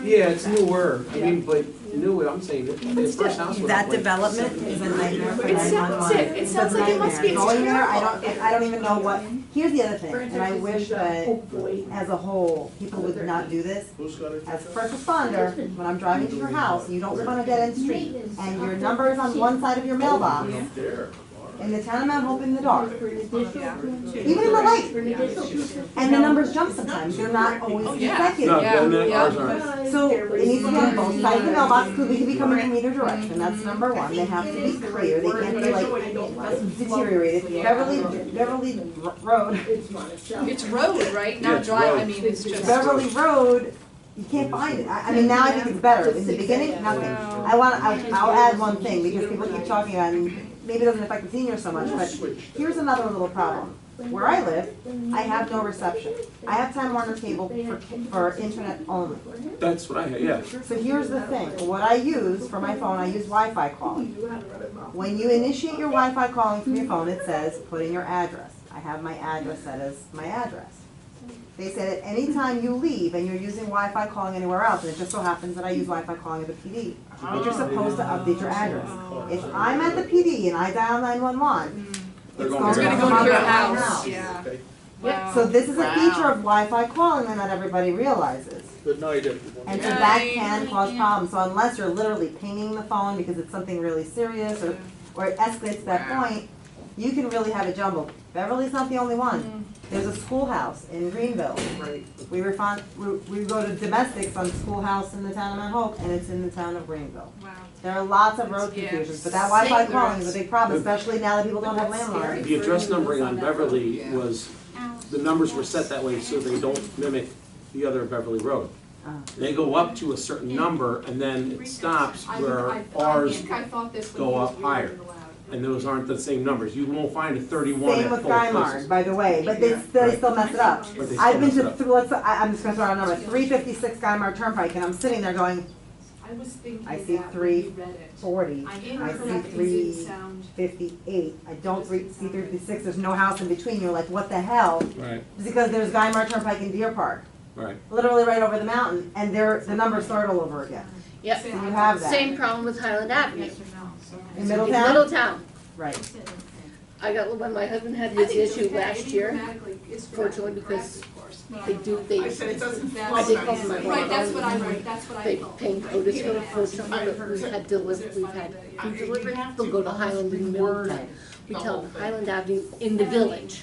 Yeah, it's newer, I mean, but new, I'm saying, the first house went That up like. development is a nightmare for It sounds 911. it. It sounds like it must be. It's a nightmare. Going there, I don't even know what, here's the other thing, and I wish that as a whole, people would not do this. Who's got it? As a first responder, when I'm driving to your house, you don't live on a dead-end street, and your number is on one side of your mailbox, There. in the town of Mount Hope in the dark, For an additional. even in the light, For an additional. and the numbers jump sometimes, they're not always No, consecutive. then ours aren't. So it needs to be on both sides of the mailbox, because they can be coming from either direction, that's number one, they have to be clear, they can't be like deteriorated. Beverly Road, It's road, right? Yeah, Not it's drive, I road. mean, it's just. Beverly Road, you can't find it. I mean, now I think it's better. In the beginning, nothing. I'll add one thing, because people keep talking about, and maybe it doesn't affect the seniors so much, but here's another little problem. Where I live, I have no reception. I have Time Warner cable for internet only. That's what I had, yeah. So here's the thing, what I use for my phone, I use Wi-Fi calling. When you initiate your Wi-Fi calling from your phone, it says, put in your address. I have my address set as my address. They said at any time you leave and you're using Wi-Fi calling anywhere else, and it just so happens that I use Wi-Fi calling at the PD, that you're supposed to update your address. If I'm at the PD and I dial 911, They're it's going going to to It's come gonna go to your up at my house, yeah. Wow. So this is a Wow. feature of Wi-Fi calling that not everybody realizes. Good night, everyone. And so that can cause problems, so unless you're literally pinging the phone because it's something really serious, or it escalates to that Wow. point, you can really have it jumbled. Beverly's not the only one. There's a schoolhouse in Greenville. Right. We go to domestics on schoolhouse in the town of Mount Hope, and it's in the town of Greenville. Wow. There are lots of road Yeah. confusions, but that Wi-Fi Same calling is a big problem, especially now that people don't have landlines. The address numbering on Beverly was, the numbers were set that way so they don't mimic the other Beverly Road. They go up to a certain number and then it stops where ours I thought this would go be up higher. allowed. And those aren't the same numbers. You won't find a 31 Same at with both Guymard, places. by the way, but they still mess it up. But they I've still been mess to, it up. I'm just gonna throw out a number, 356 Guymard Turnpike, and I'm sitting there going, I was thinking I see that when you read it. 340, I'm I see incorrect, it didn't sound. 358, I don't see 356, there's no house in between, you're like, what the hell? Right, It's because there's Guymard Turnpike in Deer Park, right. literally right over the mountain, and the numbers start all over again. Yep. So you have that. Same problem with Highland Avenue. Yes or no, so. In In Middletown? Middletown. Right. I got, when my husband had I this think it's issue okay. last year, Grammatically, it's fortunately, grammatically because correct, of course. they I said it doesn't flow I did nice. call my Right, that's what I wrote, that's what I they thought. paint Otisville, fortunately, but we've had food delivery, they'll go to Highland in Middletown. We tell them Highland Avenue in the village.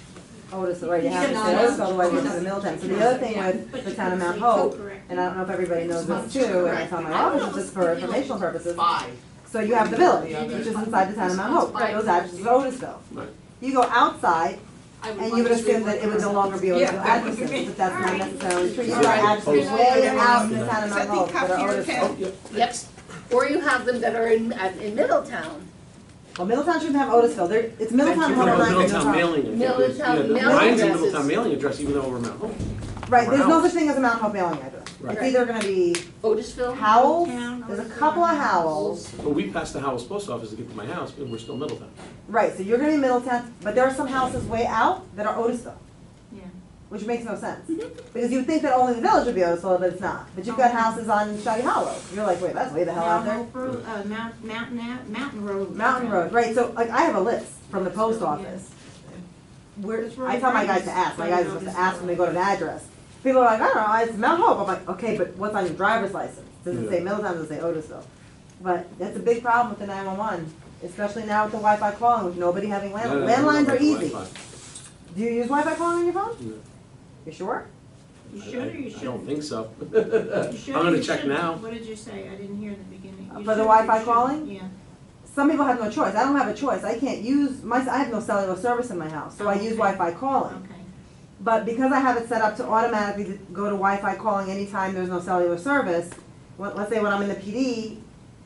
Otis, right, you have to say Otis, otherwise it's in Middletown. So the other thing with the town of Mount Hope, and I don't know if everybody knows this too, and I tell my office just for informational purposes. 5. So you have the village, which is inside the town of Mount Hope, those addresses are Otisville. Right. You go outside, I and you would assume that it would no longer be Otisville Yeah, that would addresses, be- but that's not necessarily true. You Right. have addresses way out in the town of Mount Setting Hope that cup are here, Otisville. Ken. Yep. Or you have them that are in Middletown. Well, Middletown shouldn't have Otisville, it's Middletown, You Hope, know, not Middletown Middletown. mailing. it. Middletown Yeah, mailing mine's a addresses. Middletown mailing address, even though we're Mount Hope. Right, there's no Wow. such thing as a Mount Hope mailing address. Right. It's either gonna be Otisville? Howells, there's a couple of Howells. But we passed the Howells post office to get to my house, and we're still Middletown. Right, so you're gonna be Middletown, but there are some houses way out that are Otisville. Yeah. Which makes no sense. Because you would think that only the village would be Otisville, but it's not. But you've got houses on Shaggy Hollow. You're like, wait, that's way the hell out there. Mountain Road. Mountain Road, right, so like I have a list from the post office. I tell my guys to ask, my guys are supposed to ask when they go to an address. People are like, I don't know, it's Mount Hope. I'm like, okay, but what's on your driver's license? Does it say Middletown, does it say Otisville? But that's a big problem with the 911, especially now with the Wi-Fi calling, with nobody having landlines. Landlines are easy. Do you use Wi-Fi calling on your phone? No. You sure? You should or you I shouldn't? don't think so. You should I'm or gonna you check shouldn't? now. What did you say? I didn't hear in the beginning. You For the should or you Wi-Fi shouldn't? calling? Yeah. Some people have no choice. I don't have a choice. I can't use, I have no cellular service in my house, so I use Okay. Wi-Fi calling. Okay. But because I have it set up to automatically go to Wi-Fi calling anytime there's no cellular service, let's say when I'm in the PD,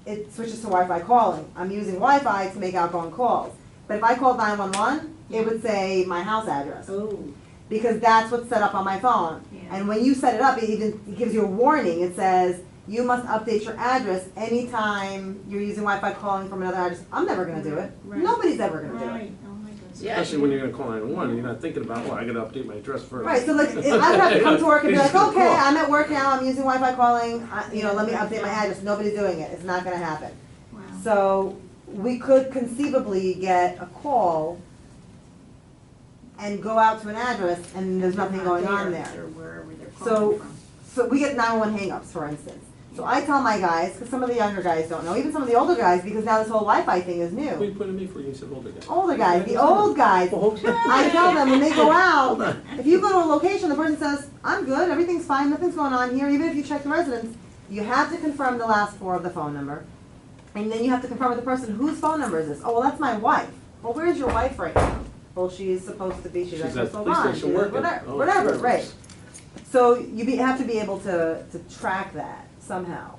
it switches to Wi-Fi calling. I'm using Wi-Fi to make outgoing calls. But if I called 911, it would say my house address. Oh, Because that's what's set up on my phone. yeah. And when you set it up, it gives you a warning. It says, you must update your address anytime you're using Wi-Fi calling from another address. I'm never gonna do it. Right. Nobody's ever gonna do it. Right, oh my goodness. Especially when you're gonna call 911, you're not thinking about, well, I gotta update my address first. Right, so like, if I would have to come to work and be You like, just okay, call. I'm at work now, I'm using Wi-Fi calling, let me update my address. Nobody's doing it. It's not gonna happen. Wow. So we could conceivably get a call and go out to an address and there's nothing going on there. Or wherever they're So- calling from. So we get 911 hangups, for instance. So I tell my guys, because some of the younger guys don't know, even some of the older guys, because now this whole Wi-Fi thing is What are new. you putting me for? You said older guy. Older guys, the old guys, I tell them when they go out, if you go to a location, the person says, I'm good, everything's fine, nothing's going on here, even if you check the residence, you have to confirm the last four of the phone number. And then you have to confirm with the person, whose phone number is this? Oh, well, that's my wife. Well, where's your wife right now? Well, she's supposed to be, she's at She's at the Crystal police Lawn, station she's at working. whatever, Oh, whatever, sure. right. So have to be able to track that somehow,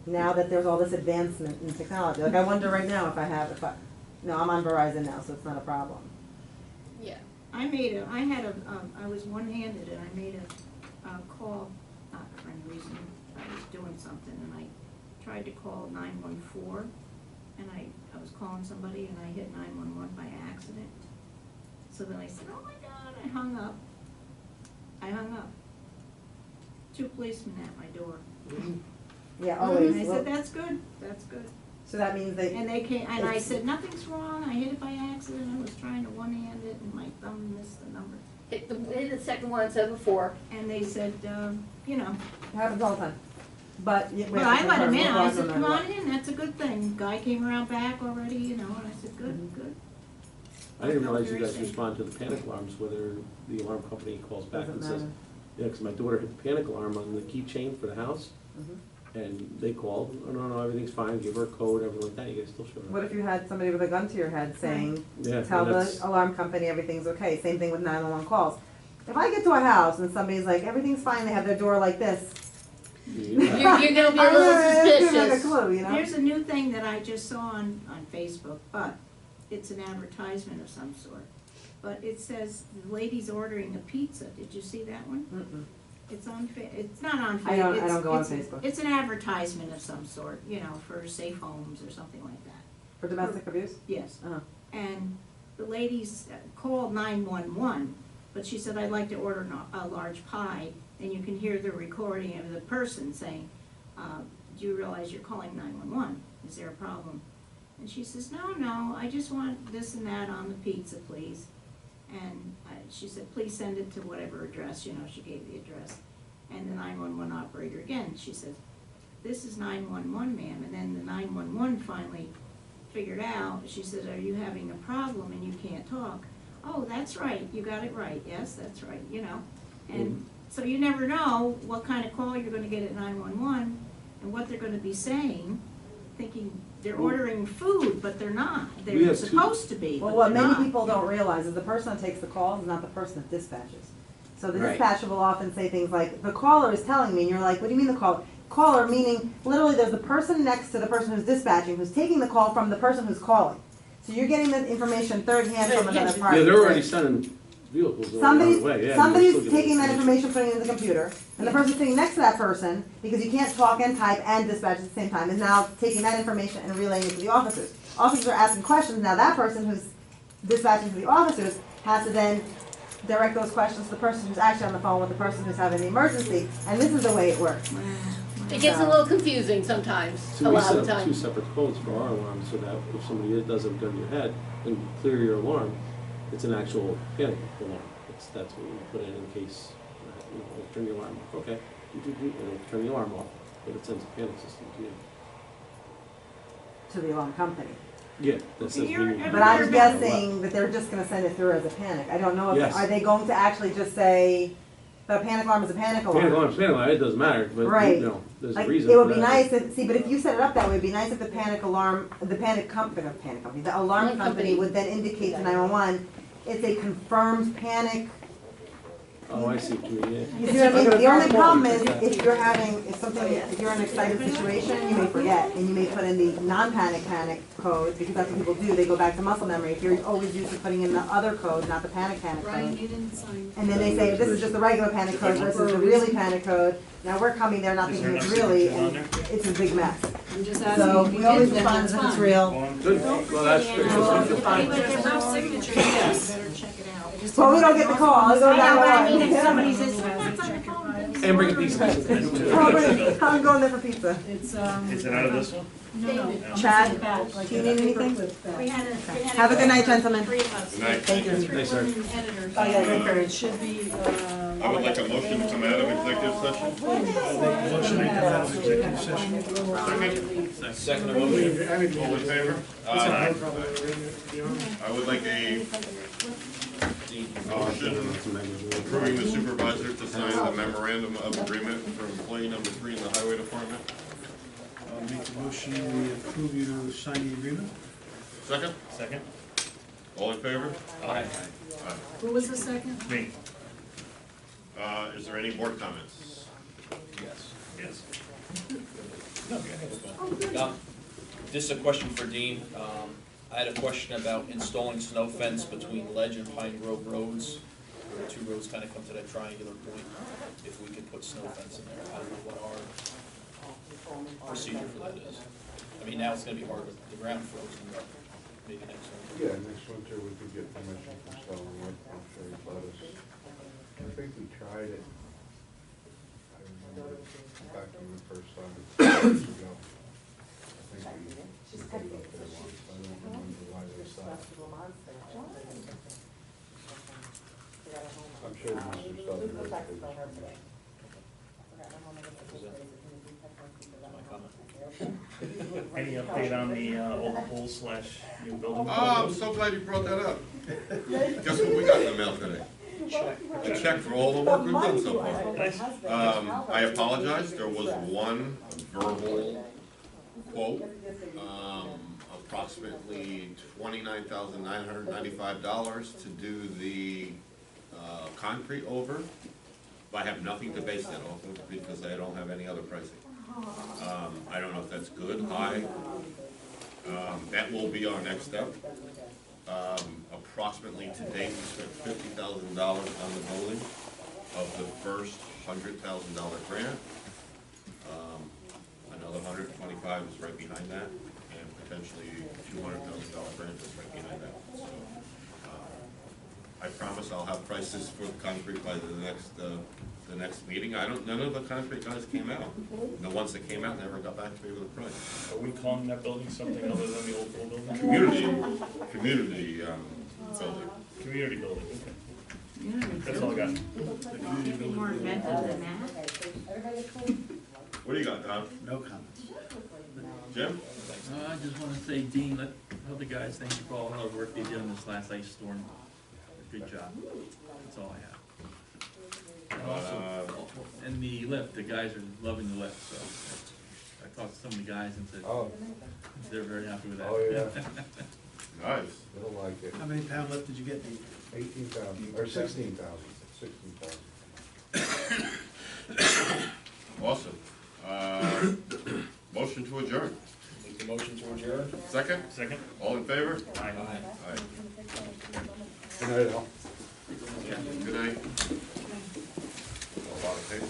now that there's all this advancement in technology. Like, I wonder right now no, I'm on Verizon now, so it's not a problem. Yeah, I was one-handed and I made a call, not for any reason, I was doing something and I tried to call 914 and I was calling somebody and I hit 911 by accident. So then I said, oh my God, I hung up. Two policemen at my door. Yeah, always. And I Well, said, that's good, that's good. so that means And they came, and I said, nothing's wrong, I hit it by accident, I was trying to one-hand it, and my thumb missed the number. Hit the second one instead of before. And they said, it happens all the time. But we have well, to I let him confirm. in, We'll I go said, no come matter on in, that's a good thing. Guy came around back already, and I said, good, Mm-hmm. good. I didn't realize you Very guys safe. respond to the panic alarms, whether the alarm company calls back Doesn't and says, matter. yeah, because my daughter hit the panic alarm on the keychain for the house, Mhm. and they called, oh, no, everything's fine, give her a code, everything like that, you guys still showed up. What if you had somebody with a gun to your head saying, Yeah, tell and the that's- alarm company everything's okay? Same thing with 911 calls. If I get to a house and somebody's like, everything's fine, they have their door like this, Yeah. You're gonna be a I'm little gonna give them a suspicious. clue, you know? There's a new thing that I just saw on Facebook, but it's an advertisement of some sort. But it says, the lady's ordering a pizza, did you see that one? Mm-mm. It's on, it's not on Facebook. I don't go on It's- Facebook. It's an advertisement of some sort, for safe homes or something like that. For domestic abuse? Yes. Uh-huh. And the lady's called 911, but she said, I'd like to order a large pie, and you can hear the recording of the person saying, do you realize you're calling 911? Is there a problem? And she says, no, I just want this and that on the pizza, please. And she said, please send it to whatever address, she gave the address. And the 911 operator again, she says, this is 911, ma'am. And then the 911 finally figured out, she said, are you having a problem and you can't talk? Oh, that's right, you got it right, yes, that's right, And so you never know what kind of call you're gonna get at 911 and what they're gonna be saying, thinking they're ordering food, but they're not. We They're have two- supposed to be, Well, but what they're many not. people don't realize is the person that takes the calls is not the person that dispatches. So the Right. dispatcher will often say things like, the caller is telling me, and you're like, what do you mean the caller? Caller meaning, literally, there's the person next to the person who's dispatching, who's taking the call from the person who's calling. So you're getting the information third hand from another party. Yeah, they're already sending vehicles the other way, yeah. Somebody's taking that information, putting it in the computer, and the person sitting next to that person, because you can't talk and type and dispatch at the same time, is now taking that information and relaying it to the officers. Officers are asking questions, now that person who's dispatching to the officers has to then direct those questions to the person who's actually on the phone with the person who's having the emergency, and this is the way it works. It gets a little confusing sometimes, So a we lot set of the up two time. separate codes for our alarms, so that if somebody does have a gun to your head, and clear your alarm, It's an actual panic alarm. That's what you put in case, it'll turn the alarm off. Okay, and it'll turn the alarm off, but it sends a panic system to you. To the alarm company. Yeah, that says we need. But I'm guessing that they're just gonna send it through as a panic. I don't know if, Yes. are they going to actually just say, the panic alarm is a panic alarm? Panic alarm, it doesn't matter, but Right. there's a Like, reason it would for be that. nice if, see, but if you set it up that way, it'd be nice if the panic alarm, the panic company, the alarm company would then indicate to 911, it's a confirmed panic. Oh, I see what you mean, yeah. You see what I mean? The only problem is, if you're in an excited situation, you may forget, and you may put in the non-panic panic code, because that's what people do, they go back to muscle memory. If you're always used to putting in the other code, not the panic Brian, code. you didn't sign. And then they say, this is just the regular panic code versus the really panic code. Now, we're coming there not thinking it's really, and it's a big mess. I'm just So, asking if we you always did, then respond that's as if it's fine. real. Good, well, that's good. But there's no signature, yes, better check it out. Well, we don't get the call, I'll go I know, but I down mean, the if line. somebody's just, what's on the phone? And bring a piece of pizza. I'm going there for pizza. It's, Is it out of this one? No. Chad, like do you a need paper anything? clip back. We had a. Have a good night, gentlemen. Three of us. Good night. Thank you. Nice, sir. Editors. Oh, yeah, good for It should be, I would like a motion to come out of executive session. Motion to come out of executive session. Second motion. All in favor? Aye. I would like a motion approving the supervisor to sign the memorandum of agreement for employee number 3 in the highway department. I'll make the motion, we approve you to sign the agreement. Second? Second? All in favor? Aye. Aye. who was the second? Me? Is there any board comments? Yes. This is a question for Dean. I had a question about installing snow fence between Ledge and Pine Grove roads, where the two roads kind of come to that triangular point. If we could put snow fence in there, I don't know what our procedure for that is. I mean, now it's gonna be hard with the ground frozen, but maybe next one. Yeah, next winter we could get permission from Stellar, I'm sure he'd let us. I think we tried it. I remember back when we first started, years ago. I think we put it up there once, I don't remember why they stopped. I'm sure Mr. Stellar knows. Any update on the old pool / new building? Oh, I'm so glad you brought that up. Guess what we got in the mail today? A check for all the work we've done so far. Nice. I apologize, there was one verbal quote, approximately $29,995 to do the concrete over. But I have nothing to base that off of because I don't have any other pricing. I don't know if that's good, high. That will be our next step. Approximately to date, we spent $50,000 on the building of the first $100,000 grant. Another $125,000 is right behind that, and potentially $200,000 grant is right behind that. So, I promise I'll have prices for the concrete by the next meeting. None of the concrete guys came out. The ones that came out never got back to me with a price. Are we calling that building something other than the old pool building? Community building. Community building, okay. That's all I got. Anything more inventive than that? What do you got, Tom? No comments. Jim? I just wanna say, Dean, tell the guys, thank you for all the hard work they did on this last ice storm. Good job. That's all I have. And also, and the lift, the guys are loving the lift, so I talked to some of the guys and said, Oh, they're very happy with that. oh, yeah, Nice. they'll like it. How many pound lift did you get, Dean? 18,000, or 16,000, 16,000. Awesome. Motion to adjourn. Make the motion to adjourn? Second? Second? All in favor? Aye. Aye. Good night, all. Good night. A lot of paper.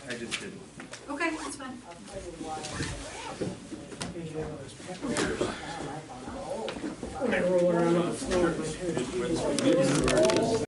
I just did. Okay, that's fine. I roll around on the floor, my head.